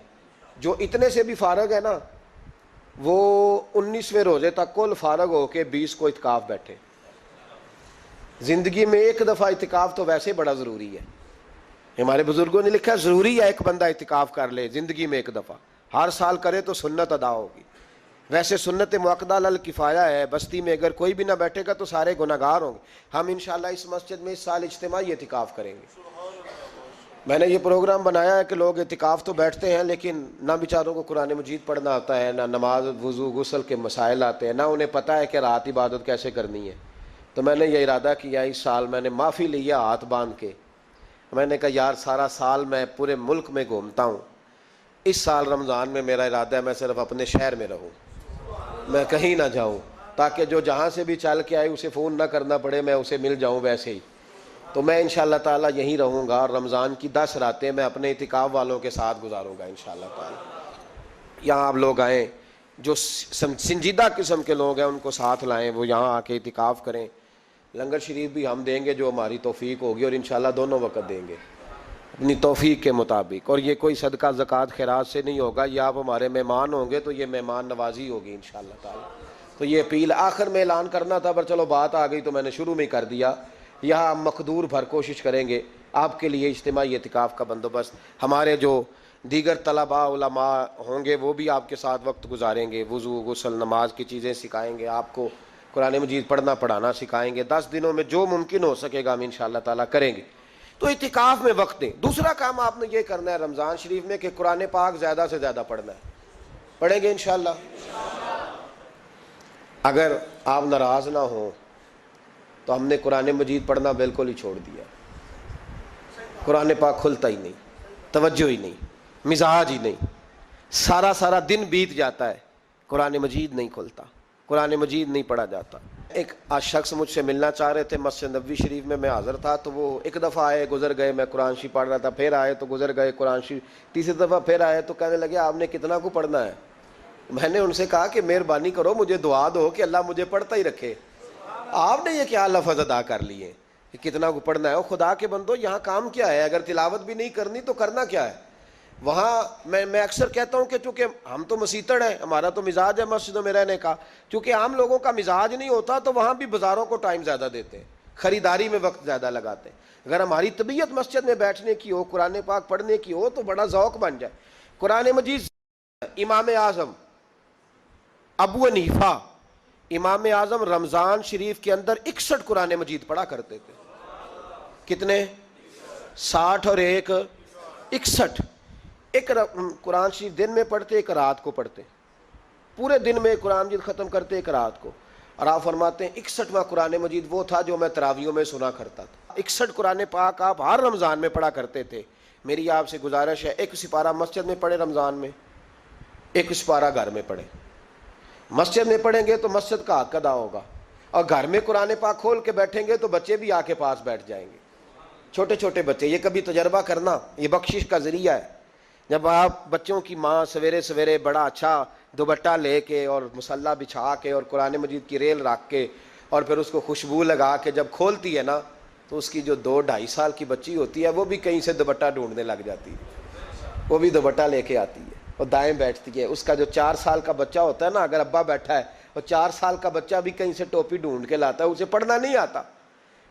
جو اتنے سے بھی فارغ ہے نا وہ 19ویں روزے تک کل فارغ ہو کے 20 کو اعتکاف بیٹھے. زندگی میں ایک دفعہ اعتکاف تو ویسے بڑا ضروری ہے. ہمارے بزرگوں نے لکھا ضروری ہے ایک بندہ اعتکاف کر لے زندگی میں ایک دفعہ, ہر سال کرے تو سنت ادا ہوگی. ویسے سنت مؤکدہ الکفایہ ہے, بستی میں اگر کوئی بھی نہ بیٹھے گا تو سارے گناہگار ہوں گے. ہم انشاءاللہ اس مسجد میں اس سال اجتماعی اعتکاف کریں گے. میں نے یہ پروگرام بنایا ہے کہ لوگ اعتکاف تو بیٹھتے ہیں لیکن نہ بیچاروں کو قرآن مجید پڑھنا آتا ہے, نہ نماز وضو غسل کے مسائل آتے ہیں, نہ انہیں پتہ ہے کہ رات عبادت کیسے کرنی ہے. تو میں نے یہ ارادہ کیا اس سال میں نے معافی لیا ہاتھ باندھ کے. میں نے کہا یار سارا سال میں پورے ملک میں گھومتا ہوں, اس سال رمضان میں میرا ارادہ ہے میں صرف اپنے شہر میں رہوں, میں کہیں نہ جاؤں, تاکہ جو جہاں سے بھی چل کے آئے اسے فون نہ کرنا پڑے, میں اسے مل جاؤں ویسے ہی. تو میں انشاءاللہ تعالیٰ یہیں رہوں گا اور رمضان کی 10 راتیں میں اپنے اعتکاف والوں کے ساتھ گزاروں گا انشاءاللہ تعالیٰ. یہاں آپ لوگ آئیں, جو سنجیدہ قسم کے لوگ ہیں ان کو ساتھ لائیں, وہ یہاں آ کے اعتکاف کریں. لنگر شریف بھی ہم دیں گے جو ہماری توفیق ہوگی, اور انشاءاللہ دونوں وقت دیں گے اپنی توفیق کے مطابق. اور یہ کوئی صدقہ زکوٰۃ خیرات سے نہیں ہوگا, یہ آپ ہمارے مہمان ہوں گے تو یہ مہمان نوازی ہوگی انشاءاللہ تعالیٰ. تو یہ اپیل آخر میں اعلان کرنا تھا, پر چلو بات آ گئی تو میں نے شروع میں ہی کر دیا. یہاں ہم مقدور بھر کوشش کریں گے آپ کے لیے اجتماعی اعتکاف کا بندوبست. ہمارے جو دیگر طلباء علماء ہوں گے وہ بھی آپ کے ساتھ وقت گزاریں گے, وضو غسل نماز کی چیزیں سکھائیں گے, آپ کو قرآن مجید پڑھنا پڑھانا سکھائیں گے. 10 دنوں میں جو ممکن ہو سکے گا ہم انشاءاللہ تعالیٰ کریں گے. تو اعتکاف میں وقت دیں. دوسرا کام آپ نے یہ کرنا ہے رمضان شریف میں کہ قرآن پاک زیادہ سے زیادہ پڑھنا ہے. پڑھیں گے انشاءاللہ. اگر آپ ناراض نہ ہوں تو ہم نے قرآن مجید پڑھنا بالکل ہی چھوڑ دیا. قرآن پاک کھلتا ہی نہیں, توجہ ہی نہیں, مزاج ہی نہیں. سارا دن بیت جاتا ہے, قرآن مجید نہیں کھلتا, قرآن مجید نہیں پڑھا جاتا. ایک شخص مجھ سے ملنا چاہ رہے تھے مسجد نبوی شریف میں حاضر تھا, تو وہ ایک دفعہ آئے گزر گئے, میں قرآن شریف پڑھ رہا تھا, پھر آئے تو گزر گئے قرآن شریف, تیسری دفعہ پھر آئے تو کہنے لگے آپ نے کتنا کو پڑھنا ہے. میں نے ان سے کہا کہ مہربانی کرو مجھے دعا دو کہ اللہ مجھے پڑھتا ہی رکھے. آپ نے یہ کیا لفظ ادا کر لیے کہ کتنا کو پڑھنا ہے. وہ خدا کے بندو یہاں کام کیا ہے, اگر تلاوت بھی نہیں کرنی تو کرنا کیا ہے وہاں. میں اکثر کہتا ہوں کہ چونکہ ہم تو مسیتڑ ہیں, ہمارا تو مزاج ہے مسجدوں میں رہنے کا, چونکہ عام لوگوں کا مزاج نہیں ہوتا تو وہاں بھی بازاروں کو ٹائم زیادہ دیتے ہیں, خریداری میں وقت زیادہ لگاتے ہیں. اگر ہماری طبیعت مسجد میں بیٹھنے کی ہو, قرآن پاک پڑھنے کی ہو, تو بڑا ذوق بن جائے. قرآن مجید امام اعظم ابو حنیفہ امام اعظم رمضان شریف کے اندر 61 قرآن مجید پڑھا کرتے تھے. کتنے؟ 60 اور 1 61. ایک قرآن شریف دن میں پڑھتے, ایک رات کو پڑھتے, پورے دن میں قرآن مجید ختم کرتے, ایک رات کو. اور آپ فرماتے ہیں 61واں قرآن مجید وہ تھا جو میں تراویحوں میں سنا کرتا تھا۔ 61 قرآن پاک آپ ہر رمضان میں پڑھا کرتے تھے۔ میری آپ سے گزارش ہے ایک سپارہ مسجد میں پڑھے رمضان میں، ایک سپارہ گھر میں پڑھے۔ مسجد میں پڑھیں گے تو مسجد کا حق ادا ہوگا، اور گھر میں قرآن پاک کھول کے بیٹھیں گے تو بچے بھی آ کے پاس بیٹھ جائیں گے، چھوٹے چھوٹے بچے۔ یہ کبھی تجربہ کرنا، یہ بخشش کا ذریعہ ہے۔ جب آپ بچوں کی ماں سویرے سویرے بڑا اچھا دوپٹہ لے کے اور مصلی بچھا کے اور قرآن مجید کی ریل رکھ کے اور پھر اس کو خوشبو لگا کے جب کھولتی ہے نا، تو اس کی جو 2-2.5 سال کی بچی ہوتی ہے وہ بھی کہیں سے دوپٹہ ڈھونڈنے لگ جاتی ہے، وہ بھی دوپٹہ لے کے آتی ہے اور دائیں بیٹھتی ہے۔ اس کا جو 4 سال کا بچہ ہوتا ہے نا، اگر ابا بیٹھا ہے اور 4 سال کا بچہ بھی کہیں سے ٹوپی ڈھونڈ کے لاتا ہے، اسے پڑھنا نہیں آتا،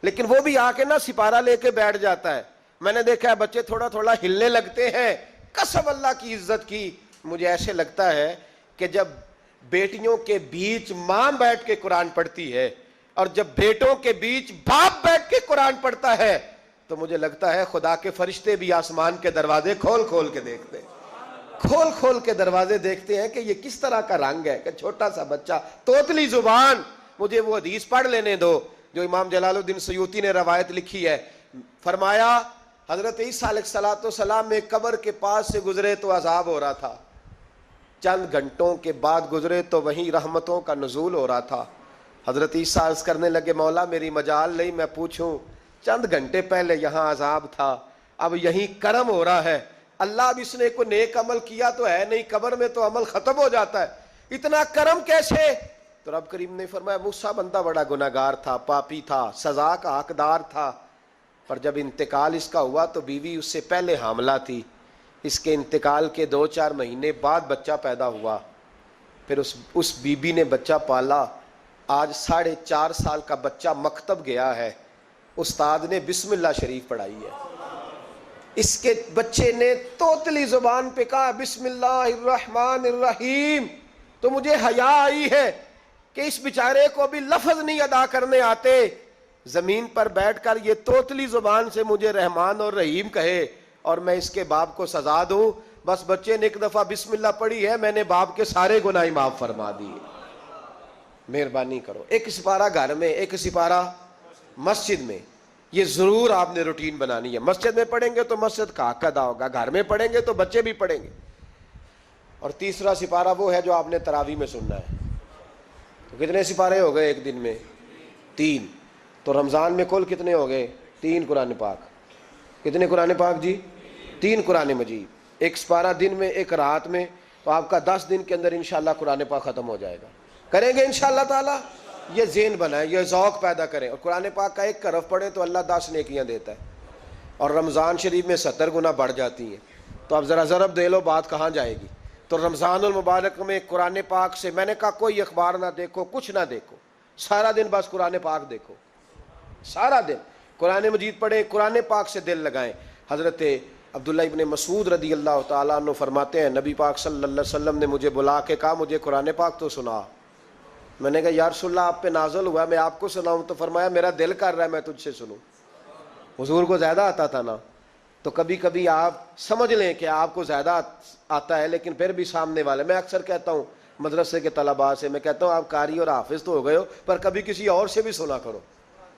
لیکن وہ بھی آ کے نا سپارہ لے کے بیٹھ جاتا ہے۔ میں نے دیکھا ہے بچے تھوڑا تھوڑا ہلنے لگتے ہیں۔ قسم اللہ کی عزت کی، مجھے ایسے لگتا ہے کہ جب بیٹیوں کے بیچ ماں بیٹھ کے قرآن پڑھتی ہے اور جب بیٹوں کے بیچ باپ بیٹھ کے قرآن پڑھتا ہے تو مجھے لگتا ہے خدا کے فرشتے بھی آسمان کے دروازے کھول کھول کے دیکھتے ہیں، کھول کھول کے دروازے دیکھتے ہیں کہ یہ کس طرح کا رنگ ہے کہ چھوٹا سا بچہ، توتلی زبان۔ مجھے وہ حدیث پڑھ لینے دو جو امام جلال الدین سیوطی نے روایت لکھی ہے۔ فرمایا حضرت عیسیٰ علیہ السلام میں قبر کے پاس سے گزرے تو عذاب ہو رہا تھا، چند گھنٹوں کے بعد گزرے تو وہیں رحمتوں کا نزول ہو رہا تھا۔ حضرت عیسیٰ عرض کرنے لگے مولا میری مجال نہیں میں پوچھوں، چند گھنٹے پہلے یہاں عذاب تھا، اب یہیں کرم ہو رہا ہے۔ اللہ اب اس نے کوئی نیک عمل کیا تو ہے نہیں، قبر میں تو عمل ختم ہو جاتا ہے، اتنا کرم کیسے؟ تو رب کریم نے فرمایا موسیٰ بندہ بڑا گناہگار تھا، پاپی تھا، سزا کا حقدار تھا، پر جب انتقال اس کا ہوا تو بیوی اس سے پہلے حاملہ تھی، اس کے انتقال کے 2-4 مہینے بعد بچہ پیدا ہوا، پھر اس بی بی نے بچہ پالا، آج 4.5 سال کا بچہ مکتب گیا ہے، استاد نے بسم اللہ شریف پڑھائی ہے، اس کے بچے نے توتلی زبان پہ کہا بسم اللہ الرحمن الرحیم۔ تو مجھے حیا آئی ہے کہ اس بیچارے کو بھی لفظ نہیں ادا کرنے آتے، زمین پر بیٹھ کر یہ توتلی زبان سے مجھے رحمان اور رحیم کہے اور میں اس کے باپ کو سزا دوں۔ بس بچے نے ایک دفعہ بسم اللہ پڑھی ہے، میں نے باپ کے سارے گناہ معاف فرما دیے۔ مہربانی کرو، ایک سپارہ گھر میں، ایک سپارہ مسجد میں، یہ ضرور آپ نے روٹین بنانی ہے۔ مسجد میں پڑھیں گے تو مسجد کا حق ادا ہوگا، گھر میں پڑھیں گے تو بچے بھی پڑھیں گے۔ اور تیسرا سپارہ وہ ہے جو آپ نے تراویح میں سننا ہے۔ تو کتنے سپارے ہو گئے ایک دن میں؟ 3۔ تو رمضان میں کل کتنے ہو گئے؟ 3 قرآن پاک۔ کتنے قرآن پاک جی؟ 3 قرآن مجید، ایک سپارہ دن میں ایک رات میں، تو آپ کا 10 دن کے اندر انشاءاللہ قرآن پاک ختم ہو جائے گا۔ کریں گے انشاءاللہ تعالی؟ یہ ذہن بنائیں، یہ ذوق پیدا کریں، اور قرآن پاک کا ایک حرف پڑھیں تو اللہ 10 نیکیاں دیتا ہے، اور رمضان شریف میں 70 گنا بڑھ جاتی ہیں۔ تو اب ذرا ضرب دے لو بات کہاں جائے گی۔ تو رمضان المبارک میں قرآن پاک سے میں نے کہا کوئی اخبار نہ دیکھو، کچھ نہ دیکھو، سارا دن بس قرآن پاک دیکھو، سارا دن قرآن مجید پڑھیں، قرآن پاک سے دل لگائیں۔ حضرت عبداللہ ابن مسعود رضی اللہ تعالیٰ عنہ فرماتے ہیں نبی پاک صلی اللہ علیہ وسلم نے مجھے بلا کے کہا مجھے قرآن پاک تو سنا۔ میں نے کہا یا رسول اللہ آپ پہ نازل ہوا ہے، میں آپ کو سناؤں؟ تو فرمایا میرا دل کر رہا ہے میں تجھ سے سنوں۔ حضور کو زیادہ آتا تھا نا، تو کبھی کبھی آپ سمجھ لیں کہ آپ کو زیادہ آتا ہے، لیکن پھر بھی سامنے والے، میں اکثر کہتا ہوں مدرسے کے طلباء سے، میں کہتا ہوں آپ قاری اور حافظ تو ہو گئے ہو، پر کبھی کسی اور سے بھی سنا کرو،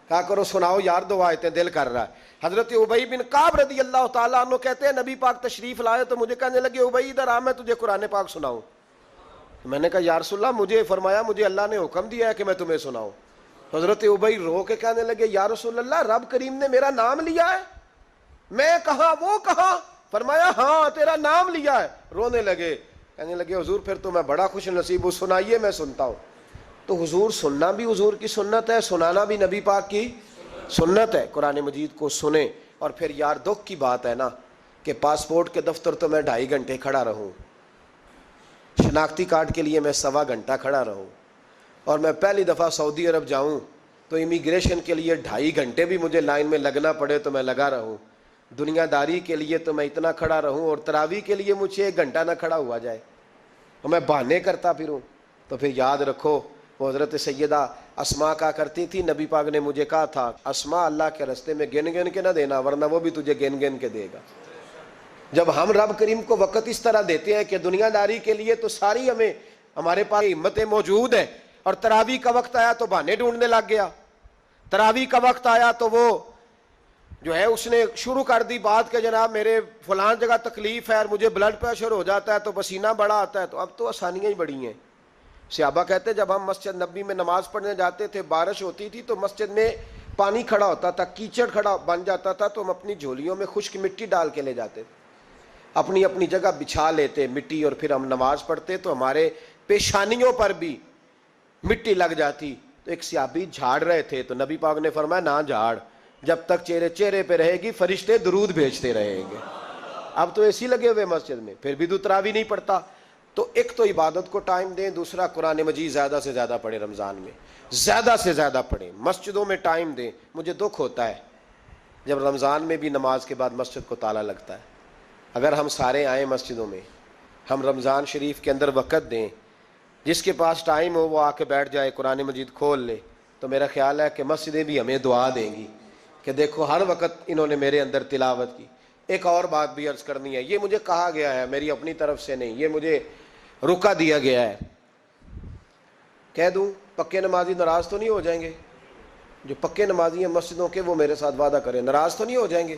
کہا کرو سناؤ یار 2 آیتیں، دل کر رہا ہے۔ حضرت ابی بن کعب رضی اللہ تعالیٰ عنہ کہتے ہیں نبی پاک تشریف لائے تو مجھے کہنے لگے ابی ادھر آ میں تجھے قرآن پاک سناؤں۔ میں نے کہا یا رسول اللہ مجھے فرمایا مجھے اللہ نے حکم دیا ہے کہ میں تمہیں سناؤں۔ حضرت ابی رو کے کہنے لگے یا رسول اللہ رب کریم نے میرا نام لیا ہے؟ میں کہاں وہ کہاں؟ فرمایا ہاں تیرا نام لیا ہے۔ رونے لگے، کہنے لگے حضور پھر تو میں بڑا خوش نصیب ہوں، سنائیے میں سنتا ہوں۔ تو حضور سننا بھی حضور کی سنت ہے، سنانا بھی نبی پاک کی سنت ہے۔ قرآن مجید کو سنیں۔ اور پھر یار دکھ کی بات ہے نا کہ پاسپورٹ کے دفتر تو میں 2.5 گھنٹے کھڑا رہوں، شناختی کارڈ کے لیے میں 1.25 گھنٹہ کھڑا رہوں، اور میں پہلی دفعہ سعودی عرب جاؤں تو امیگریشن کے لیے 2.5 گھنٹے بھی مجھے لائن میں لگنا پڑے تو میں لگا رہوں، دنیا داری کے لیے تو میں اتنا کھڑا رہوں، اور تراویح کے لیے مجھے 1 گھنٹہ نہ کھڑا ہوا جائے اور میں بہانے کرتا پھروں، تو پھر یاد رکھو وہ حضرت سیدہ اسماء کا کرتی تھی، نبی پاک نے مجھے کہا تھا اسماء اللہ کے راستے میں گن گن کے نہ دینا ورنہ وہ بھی تجھے گن گن کے دے گا۔ جب ہم رب کریم کو وقت اس طرح دیتے ہیں کہ دنیا داری کے لیے تو ساری ہمارے پاس ہمتیں موجود ہیں، اور تراویح کا وقت آیا تو بہانے ڈھونڈنے لگ گیا. تراویح کا وقت آیا تو وہ جو ہے اس نے شروع کر دی بات کہ جناب میرے فلان جگہ تکلیف ہے اور مجھے بلڈ پریشر ہو جاتا ہے تو پسینہ بڑا آتا ہے. تو اب تو آسانیاں ہی بڑی ہیں. صحابہ کہتے جب ہم مسجد نبی میں نماز پڑھنے جاتے تھے, بارش ہوتی تھی تو مسجد میں پانی کھڑا ہوتا تھا, کیچڑ کھڑا بن جاتا تھا, تو ہم اپنی جھولیوں میں خشک مٹی ڈال کے لے جاتے تھے, اپنی اپنی جگہ بچھا لیتے مٹی, اور پھر ہم نماز پڑھتے تو ہمارے پیشانیوں پر بھی مٹی لگ جاتی. تو ایک صحابی جھاڑ رہے تھے تو نبی پاک نے فرمایا نہ جھاڑ, جب تک چہرے پہ رہے گی فرشتے درود بھیجتے رہیں گے. اب تو ایسی لگے ہوئے مسجد میں, پھر بھی تو تراویح نہیں پڑھتا. تو ایک تو عبادت کو ٹائم دیں, دوسرا قرآن مجید زیادہ سے زیادہ پڑھیں, رمضان میں زیادہ سے زیادہ پڑھیں, مسجدوں میں ٹائم دیں. مجھے دکھ ہوتا ہے جب رمضان میں بھی نماز کے بعد مسجد کو تالا لگتا ہے. اگر ہم سارے آئیں مسجدوں میں, ہم رمضان شریف کے اندر وقت دیں, جس کے پاس ٹائم ہو وہ آ کے بیٹھ جائے, قرآن مجید کھول لے, تو میرا خیال ہے کہ مسجدیں بھی ہمیں دعا دیں گی کہ دیکھو ہر وقت انہوں نے میرے اندر تلاوت کی. ایک اور بات بھی عرض کرنی ہے, یہ مجھے کہا گیا ہے, میری اپنی طرف سے نہیں, یہ مجھے رکا دیا گیا ہے. کہہ دوں پکے نمازی ناراض تو نہیں ہو جائیں گے؟ جو پکے نمازی ہیں مسجدوں کے وہ میرے ساتھ وعدہ کریں, ناراض تو نہیں ہو جائیں گے؟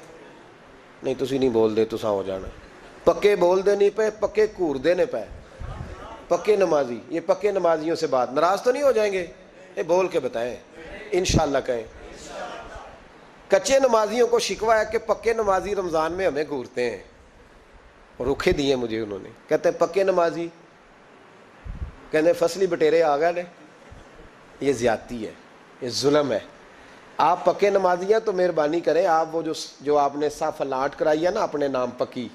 نہیں تسی نہیں بول دے, تساں ہو جانا. پکے بول دے نہیں پے, پکے گھور دینے پے. پکے نمازی, یہ پکے نمازیوں سے بات, ناراض تو نہیں ہو جائیں گے؟ یہ بول کے بتائیں, انشاءاللہ کہیں. کچے نمازیوں کو شکوہ ہے کہ پکے نمازی رمضان میں ہمیں گھورتے ہیں, رکھے دیے مجھے انہوں نے. کہتے ہیں پکے نمازی, کہتے فصلی بٹیرے آ گئے نے. یہ زیادتی ہے, یہ ظلم ہے. آپ پکے نمازی ہیں تو مہربانی کریں, آپ وہ جو آپ نے صف لاٹ کرائی ہے نا اپنے نام پکی,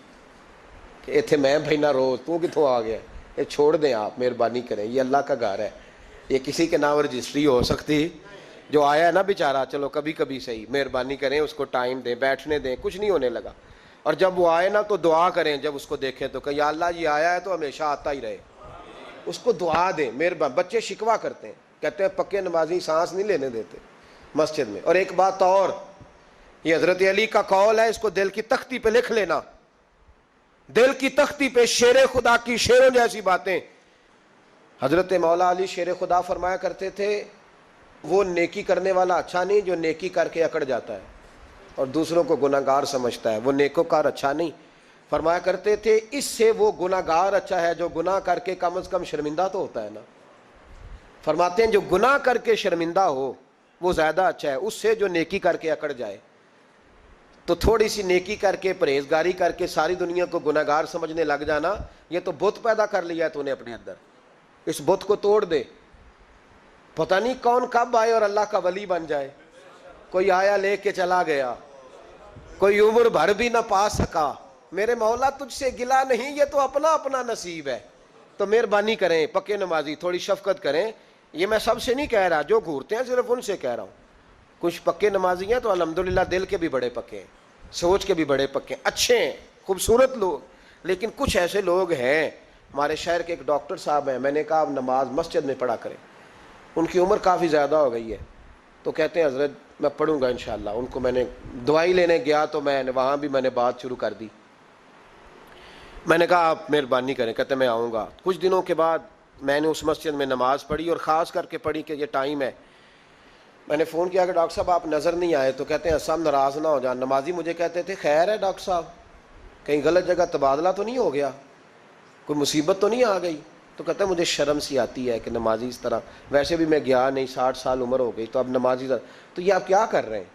کہ ایتھے میں بھینا روز تو کتوں آ گیا, یہ چھوڑ دیں آپ, مہربانی کریں. یہ اللہ کا گھر ہے, یہ کسی کے نام رجسٹری ہو سکتی. جو آیا ہے نا بیچارہ, چلو کبھی کبھی صحیح, مہربانی کریں اس کو ٹائم دیں, بیٹھنے دیں, کچھ نہیں ہونے لگا. اور جب وہ آئے نا تو دعا کریں, جب اس کو دیکھیں تو کہ یا اللہ یہ آیا ہے تو ہمیشہ آتا ہی رہے, اس کو دعا دیں. مہربان, بچے شکوہ کرتے ہیں, کہتے ہیں پکے نمازی سانس نہیں لینے دیتے مسجد میں. اور ایک بات اور, یہ حضرت علی کا قول ہے, اس کو دل کی تختی پہ لکھ لینا, دل کی تختی پہ شیر خدا کی شیروں جیسی باتیں. حضرت مولا علی شیر خدا فرمایا کرتے تھے, وہ نیکی کرنے والا اچھا نہیں جو نیکی کر کے اکڑ جاتا ہے اور دوسروں کو گناہگار سمجھتا ہے, وہ نیکوکار اچھا نہیں. فرمایا کرتے تھے اس سے وہ گناہگار اچھا ہے جو گناہ کر کے کم از کم شرمندہ تو ہوتا ہے نا. فرماتے ہیں جو گناہ کر کے شرمندہ ہو وہ زیادہ اچھا ہے اس سے جو نیکی کر کے اکڑ جائے. تو تھوڑی سی نیکی کر کے, پرہیزگاری کر کے ساری دنیا کو گناہگار سمجھنے لگ جانا, یہ تو بت پیدا کر لیا ہے تو نے اپنے اندر, اس بت کو توڑ دے. پتہ نہیں کون کب آئے اور اللہ کا ولی بن جائے. کوئی آیا لے کے چلا گیا, کوئی عمر بھر بھی نہ پا سکا. میرے مولا تجھ سے گلا نہیں, یہ تو اپنا اپنا نصیب ہے. تو مہربانی کریں پکے نمازی, تھوڑی شفقت کریں. یہ میں سب سے نہیں کہہ رہا, جو گھورتے ہیں صرف ان سے کہہ رہا ہوں. کچھ پکے نمازی ہیں تو الحمدللہ دل کے بھی بڑے پکے ہیں, سوچ کے بھی بڑے پکے ہیں, اچھے ہیں, خوبصورت لوگ. لیکن کچھ ایسے لوگ ہیں, ہمارے شہر کے ایک ڈاکٹر صاحب ہیں, میں نے کہا آپ نماز مسجد میں پڑھا کریں. ان کی عمر کافی زیادہ ہو گئی ہے, تو کہتے ہیں حضرت میں پڑھوں گا انشاءاللہ. ان کو میں نے دوائی لینے گیا تو میں نے وہاں بھی میں نے بات شروع کر دی. میں نے کہا آپ مہربانی کریں, کہتے میں آؤں گا. کچھ دنوں کے بعد میں نے اس مسجد میں نماز پڑھی, اور خاص کر کے پڑھی کہ یہ ٹائم ہے. میں نے فون کیا کہ ڈاکٹر صاحب آپ نظر نہیں آئے, تو کہتے ہیں سب ناراض نہ ہو جان. نمازی مجھے کہتے تھے خیر ہے ڈاکٹر صاحب, کہیں غلط جگہ تبادلہ تو نہیں ہو گیا, کوئی مصیبت تو نہیں آ گئی؟ تو کہتا ہے مجھے شرم سی آتی ہے کہ نمازی اس طرح, ویسے بھی میں گیا نہیں, 60 سال عمر ہو گئی, تو اب نمازی تو یہ آپ کیا کر رہے ہیں؟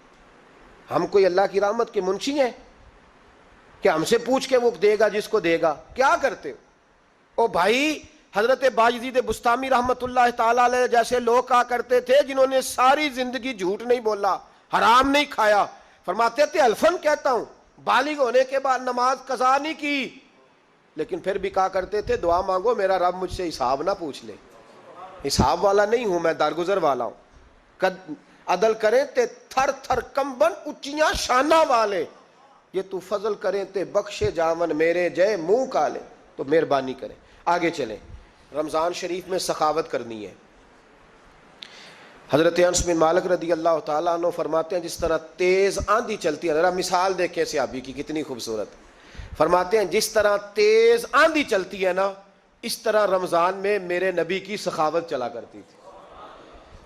ہم کوئی اللہ کی رحمت کے منشی ہیں کہ ہم سے پوچھ کے وہ دے گا جس کو دے گا؟ کیا کرتے ہو؟ او بھائی, حضرت باجدید بستامی رحمت اللہ تعالی علیہ جیسے لوگ کہا کرتے تھے جنہوں نے ساری زندگی جھوٹ نہیں بولا, حرام نہیں کھایا. فرماتے تھے الفن کہتا ہوں, بالغ ہونے کے بعد نماز قضا نہیں کی, لیکن پھر بھی کہا کرتے تھے دعا مانگو میرا رب مجھ سے حساب نہ پوچھ لے. حساب والا نہیں ہوں میں, درگزر والا ہوں. عدل کریں تے تھر تھر کمبن اچیاں شانہ والے, یہ تو فضل کریں تے بخشے جاون میرے جے منہ کالے. تو مہربانی کریں. آگے چلیں, رمضان شریف میں سخاوت کرنی ہے. حضرت انس بن مالک رضی اللہ تعالیٰ عنہ فرماتے ہیں جس طرح تیز آندھی چلتی ہے, ذرا مثال دیکھیں صحابی کی کتنی خوبصورت. فرماتے ہیں جس طرح تیز آندھی چلتی ہے نا, اس طرح رمضان میں میرے نبی کی سخاوت چلا کرتی تھی.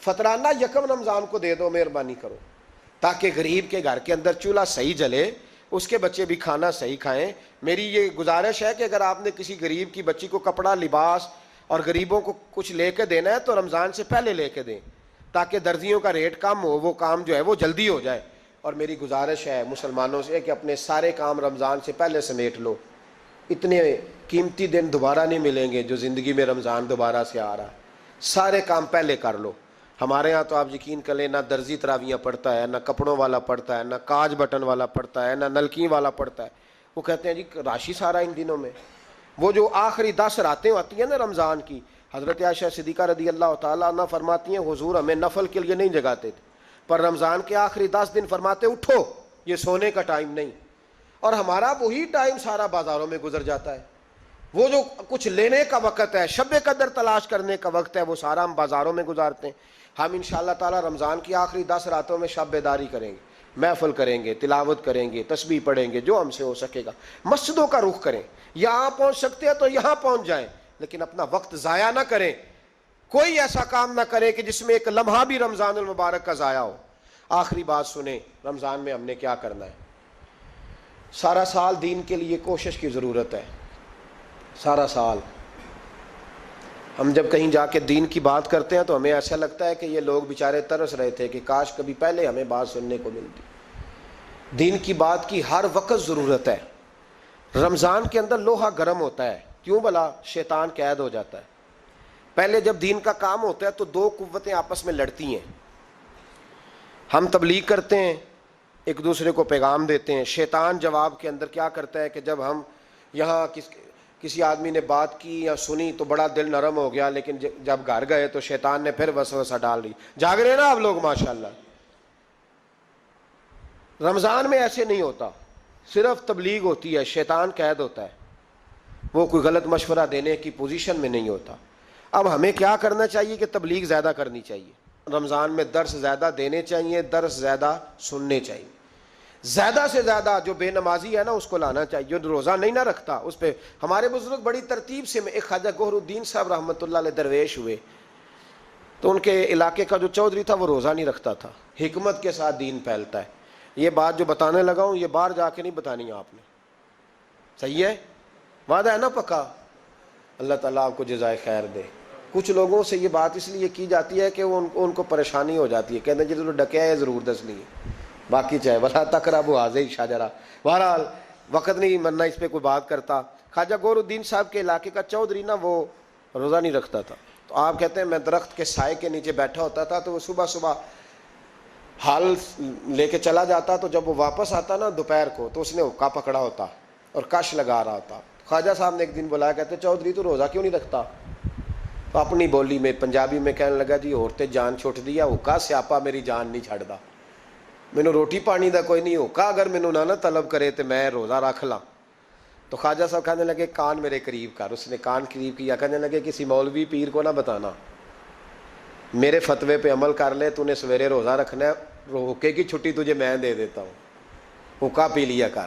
فطرانہ یکم رمضان کو دے دو مہربانی کرو، تاکہ غریب کے گھر کے اندر چولہا صحیح جلے، اس کے بچے بھی کھانا صحیح کھائیں۔ میری یہ گزارش ہے کہ اگر آپ نے کسی غریب کی بچی کو کپڑا، لباس اور غریبوں کو کچھ لے کے دینا ہے تو رمضان سے پہلے لے کے دیں، تاکہ درزیوں کا ریٹ کم ہو، وہ کام جو ہے وہ جلدی ہو جائے۔ اور میری گزارش ہے مسلمانوں سے کہ اپنے سارے کام رمضان سے پہلے سمیٹ لو، اتنے قیمتی دن دوبارہ نہیں ملیں گے جو زندگی میں رمضان دوبارہ سے آ رہا ہے، سارے کام پہلے کر لو۔ ہمارے ہاں تو آپ یقین کر لیں، نہ درزی تراویاں پڑھتا ہے، نہ کپڑوں والا پڑھتا ہے، نہ کاج بٹن والا پڑھتا ہے، نہ نلکی والا پڑھتا ہے۔ وہ کہتے ہیں جی راشی سارا ان دنوں میں، وہ جو آخری 10 راتیں ہوتی ہیں نا رمضان کی، حضرت عائشہ صدیقہ رضی اللہ تعالیٰ عنہ فرماتی ہیں حضور ہمیں نفل کے لیے نہیں جگاتے تھے، پر رمضان کے آخری 10 دن فرماتے اٹھو، یہ سونے کا ٹائم نہیں۔ اور ہمارا وہی ٹائم سارا بازاروں میں گزر جاتا ہے، وہ جو کچھ لینے کا وقت ہے، شب قدر تلاش کرنے کا وقت ہے، وہ سارا ہم بازاروں میں گزارتے ہیں۔ ہم انشاءاللہ تعالی رمضان کی آخری 10 راتوں میں شب بیداری کریں گے، محفل کریں گے، تلاوت کریں گے، تسبیح پڑھیں گے، جو ہم سے ہو سکے گا۔ مسجدوں کا رخ کریں، یہاں پہنچ سکتے ہیں تو یہاں پہنچ جائیں، لیکن اپنا وقت ضائع نہ کریں۔ کوئی ایسا کام نہ کریں کہ جس میں ایک لمحہ بھی رمضان المبارک کا ضائع ہو۔ آخری بات سنیں، رمضان میں ہم نے کیا کرنا ہے؟ سارا سال دین کے لیے کوشش کی ضرورت ہے، سارا سال ہم جب کہیں جا کے دین کی بات کرتے ہیں تو ہمیں ایسا لگتا ہے کہ یہ لوگ بیچارے ترس رہے تھے کہ کاش کبھی پہلے ہمیں بات سننے کو ملتی۔ دین کی بات کی ہر وقت ضرورت ہے۔ رمضان کے اندر لوہا گرم ہوتا ہے، کیوں بھلا؟ شیطان قید ہو جاتا ہے۔ پہلے جب دین کا کام ہوتا ہے تو دو قوتیں آپس میں لڑتی ہیں، ہم تبلیغ کرتے ہیں، ایک دوسرے کو پیغام دیتے ہیں، شیطان جواب کے اندر کیا کرتا ہے کہ جب ہم یہاں کسی آدمی نے بات کی یا سنی تو بڑا دل نرم ہو گیا، لیکن جب گھر گئے تو شیطان نے پھر وسوسہ ڈال دی۔ جاگ رہے نا آپ لوگ ماشاءاللہ۔ رمضان میں ایسے نہیں ہوتا، صرف تبلیغ ہوتی ہے، شیطان قید ہوتا ہے، وہ کوئی غلط مشورہ دینے کی پوزیشن میں نہیں ہوتا۔ اب ہمیں کیا کرنا چاہیے کہ تبلیغ زیادہ کرنی چاہیے، رمضان میں درس زیادہ دینے چاہیے، درس زیادہ سننے چاہیے، زیادہ سے زیادہ جو بے نمازی ہے نا اس کو لانا چاہیے، جو روزہ نہیں نہ رکھتا اس پہ۔ ہمارے بزرگ بڑی ترتیب سے، ایک خواجہ گوہر الدین صاحب رحمۃ اللہ علیہ درویش ہوئے، تو ان کے علاقے کا جو چودھری تھا وہ روزہ نہیں رکھتا تھا۔ حکمت کے ساتھ دین پھیلتا ہے۔ یہ بات جو بتانے لگا ہوں یہ باہر جا کے نہیں بتانی آپ نے، صحیح ہے؟ وعدہ ہے نا پکا؟ اللہ تعالیٰ آپ کو جزائے خیر دے۔ کچھ لوگوں سے یہ بات اس لیے کی جاتی ہے کہ ان کو پریشانی ہو جاتی ہے، کہتے ہیں جی ڈکیا ہے ضرور دس لیے، باقی چاہے ولا تقربوا هذه الشجرہ۔ بہرحال وقت نہیں مرنا اس پہ کوئی بات کرتا۔ خواجہ گوہر الدین صاحب کے علاقے کا چودھری نا وہ روزہ نہیں رکھتا تھا، تو آپ کہتے ہیں میں درخت کے سائے کے نیچے بیٹھا ہوتا تھا تو وہ صبح صبح حال لے کے چلا جاتا، تو جب وہ واپس آتا نا دوپہر کو تو اس نے حقہ پکڑا ہوتا اور کش لگا رہا ہوتا۔ خواجہ صاحب نے ایک دن بلایا، کہتے چودھری تو روزہ کیوں نہیں رکھتا؟ تو اپنی بولی میں پنجابی میں کہنے لگا جی عورتیں جان چھوٹ دیا، حقہ سیاپا میری جان نہیں چھڑدا، مینوں روٹی پانی دا کوئی نہیں حقہ، اگر مینوں نہ طلب کرے تو میں روزہ رکھ لاں۔ تو خواجہ صاحب کہنے لگے کان میرے قریب کر، اس نے کان قریب کیا، کہنے لگے کسی مولوی پیر کو نہ بتانا، میرے فتوے پہ عمل کر لے، تو نے سویرے روزہ رکھنا ہے، حقے کی چھٹی تجھے میں دے دیتا ہوں، حقہ پی لیا کر،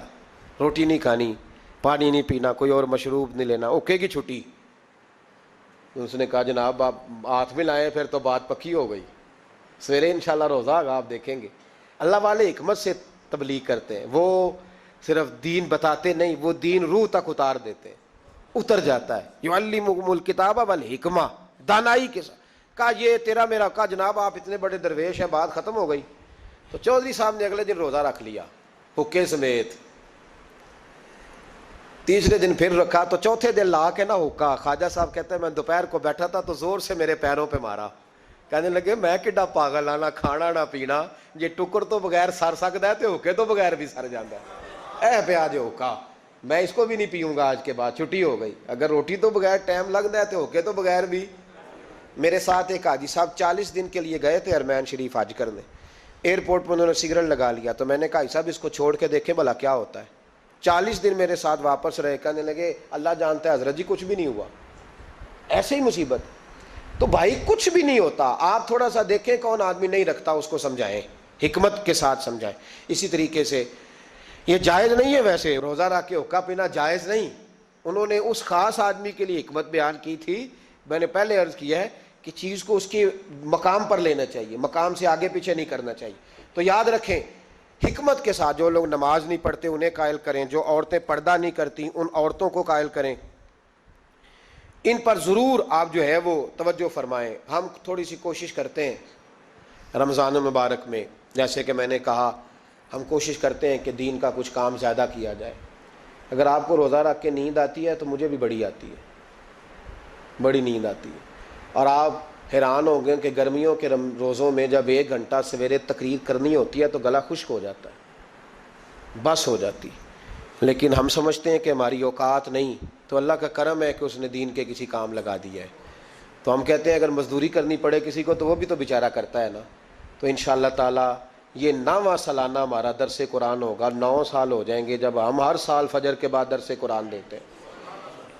روٹی نہیں کھانی، پانی نہیں پینا، کوئی اور مشروب نہیں لینا، حقے کی چھٹی۔ اس نے کہا جناب آپ ہاتھ میں لائیں، پھر تو بات پکی ہو گئی، سویرے انشاءاللہ روزہ آگا، آپ دیکھیں گے۔ اللہ والے حکمت سے تبلیغ کرتے ہیں، وہ صرف دین بتاتے نہیں، وہ دین روح تک اتار دیتے ہیں، اتر جاتا ہے۔ یعلمکم الکتاب والحکمہ، دانائی کے ساتھ کہا یہ تیرا میرا، کہا جناب آپ اتنے بڑے درویش ہیں، بات ختم ہو گئی۔ تو چودھری صاحب نے اگلے دن روزہ رکھ لیا حقے سمیت، تیسرے دن پھر رکھا، تو چوتھے دن لا کے نہ حقہ، خواجہ صاحب کہتے ہیں میں دوپہر کو بیٹھا تھا تو زور سے میرے پیروں پہ مارا، کہنے لگے میں کڈا پاگل ہاں، نہ کھانا نہ پینا، جی ٹکر تو بغیر سر سکتا ہے تو حقے تو بغیر بھی سر جاتا ہے، اے پیا جو حقہ، میں اس کو بھی نہیں پیوں گا آج کے بعد، چھٹی ہو گئی۔ اگر روٹی تو بغیر ٹائم لگتا ہے تو حقے تو بغیر بھی۔ میرے ساتھ ایک حاجی صاحب 40 دن کے لیے گئے تھے حرمین شریف حج کرنے، ایئرپورٹ پہ انہوں نے سگریٹ لگا لیا، تو میں نے کہا صاحب اس کو چھوڑ کے دیکھیں بھلا کیا ہوتا ہے۔ 40 دن میرے ساتھ واپس رہے، کہنے لگے اللہ جانتا ہے حضرت جی کچھ بھی نہیں ہوا، ایسے ہی مصیبت۔ تو بھائی کچھ بھی نہیں ہوتا، آپ تھوڑا سا دیکھیں کون آدمی نہیں رکھتا اس کو سمجھائیں، حکمت کے ساتھ سمجھائیں۔ اسی طریقے سے یہ جائز نہیں ہے، ویسے روزہ رکھ کے حقہ پینا جائز نہیں، انہوں نے اس خاص آدمی کے لیے حکمت بیان کی تھی۔ میں نے پہلے عرض کیا ہے کہ چیز کو اس کے مقام پر لینا چاہیے، مقام سے آگے پیچھے نہیں کرنا چاہیے۔ تو یاد رکھیں، حکمت کے ساتھ جو لوگ نماز نہیں پڑھتے انہیں قائل کریں، جو عورتیں پردہ نہیں کرتی ان عورتوں کو قائل کریں، ان پر ضرور آپ جو ہے وہ توجہ فرمائیں۔ ہم تھوڑی سی کوشش کرتے ہیں رمضان مبارک میں، جیسے کہ میں نے کہا، ہم کوشش کرتے ہیں کہ دین کا کچھ کام زیادہ کیا جائے۔ اگر آپ کو روزہ رکھ کے نیند آتی ہے تو مجھے بھی بڑی آتی ہے، بڑی نیند آتی ہے، اور آپ حیران ہو گئے کہ گرمیوں کے روزوں میں جب 1 گھنٹہ سویرے تقریر کرنی ہوتی ہے تو گلا خشک ہو جاتا ہے، بس ہو جاتی۔ لیکن ہم سمجھتے ہیں کہ ہماری اوقات نہیں، تو اللہ کا کرم ہے کہ اس نے دین کے کسی کام لگا دیا ہے۔ تو ہم کہتے ہیں اگر مزدوری کرنی پڑے کسی کو تو وہ بھی تو بیچارہ کرتا ہے نا۔ تو انشاءاللہ تعالی یہ 9واں سالانہ ہمارا درس قرآن ہوگا، 9 سال ہو جائیں گے جب ہم ہر سال فجر کے بعد درس قرآن دیتے ہیں۔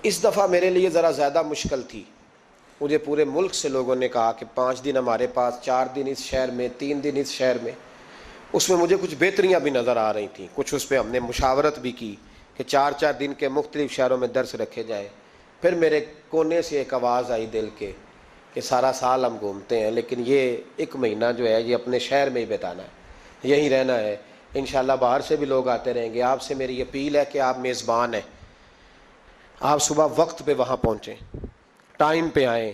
اس دفعہ میرے لیے ذرا زیادہ مشکل تھی، مجھے پورے ملک سے لوگوں نے کہا کہ 5 دن ہمارے پاس، 4 دن اس شہر میں، 3 دن اس شہر میں۔ اس میں مجھے کچھ بہتریاں بھی نظر آ رہی تھیں، کچھ اس پہ ہم نے مشاورت بھی کی کہ 4 دن کے مختلف شہروں میں درس رکھے جائے۔ پھر میرے کونے سے ایک آواز آئی دل کے کہ سارا سال ہم گھومتے ہیں لیکن یہ 1 مہینہ جو ہے یہ اپنے شہر میں ہی بتانا ہے، یہیں رہنا ہے۔ انشاءاللہ باہر سے بھی لوگ آتے رہیں گے۔ آپ سے میری اپیل ہے کہ آپ میزبان ہیں، آپ صبح وقت پہ وہاں پہنچیں، ٹائم پہ آئیں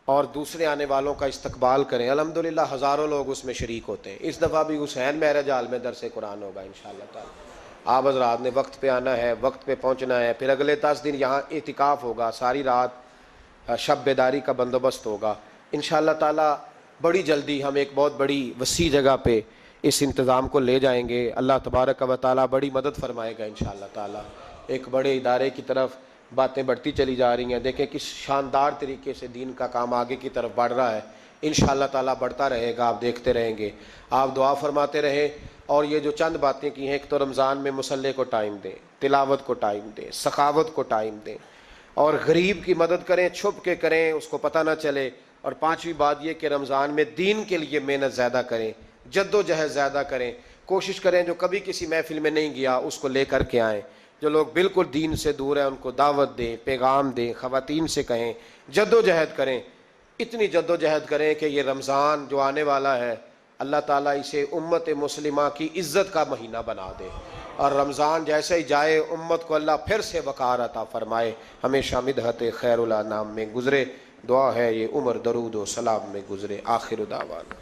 اور دوسرے آنے والوں کا استقبال کریں۔ الحمدللہ ہزاروں لوگ اس میں شریک ہوتے ہیں۔ اس دفعہ بھی حسین میرج ہال میں درس قرآن ہوگا انشاءاللہ تعالی۔ آپ حضرات نے وقت پہ آنا ہے، وقت پہ پہنچنا ہے۔ پھر اگلے 10 دن یہاں اعتکاف ہوگا، ساری رات شب بیداری کا بندوبست ہوگا انشاءاللہ تعالی۔ بڑی جلدی ہم ایک بہت بڑی وسیع جگہ پہ اس انتظام کو لے جائیں گے۔ اللہ تبارک و تعالی بڑی مدد فرمائے گا انشاءاللہ تعالی۔ ایک بڑے ادارے کی طرف باتیں بڑھتی چلی جا رہی ہیں۔ دیکھیں کس شاندار طریقے سے دین کا کام آگے کی طرف بڑھ رہا ہے، انشاءاللہ تعالی بڑھتا رہے گا، آپ دیکھتے رہیں گے۔ آپ دعا فرماتے رہیں، اور یہ جو چند باتیں کی ہیں، ایک تو رمضان میں مصلی کو ٹائم دیں، تلاوت کو ٹائم دیں، سخاوت کو ٹائم دیں، اور غریب کی مدد کریں، چھپ کے کریں، اس کو پتہ نہ چلے۔ اور 5ویں بات یہ کہ رمضان میں دین کے لیے محنت زیادہ کریں، جد و جہد زیادہ کریں، کوشش کریں جو کبھی کسی محفل میں نہیں گیا اس کو لے کر کے آئیں، جو لوگ بالکل دین سے دور ہیں ان کو دعوت دیں، پیغام دیں، خواتین سے کہیں جد و جہد کریں، اتنی جد و جہد کریں کہ یہ رمضان جو آنے والا ہے اللہ تعالیٰ اسے امت مسلمہ کی عزت کا مہینہ بنا دے، اور رمضان جیسے ہی جائے امت کو اللہ پھر سے وقار عطا فرمائے، ہمیشہ مدحت خیر الانام میں گزرے۔ دعا ہے یہ عمر درود و سلام میں گزرے۔ آخر دعوانا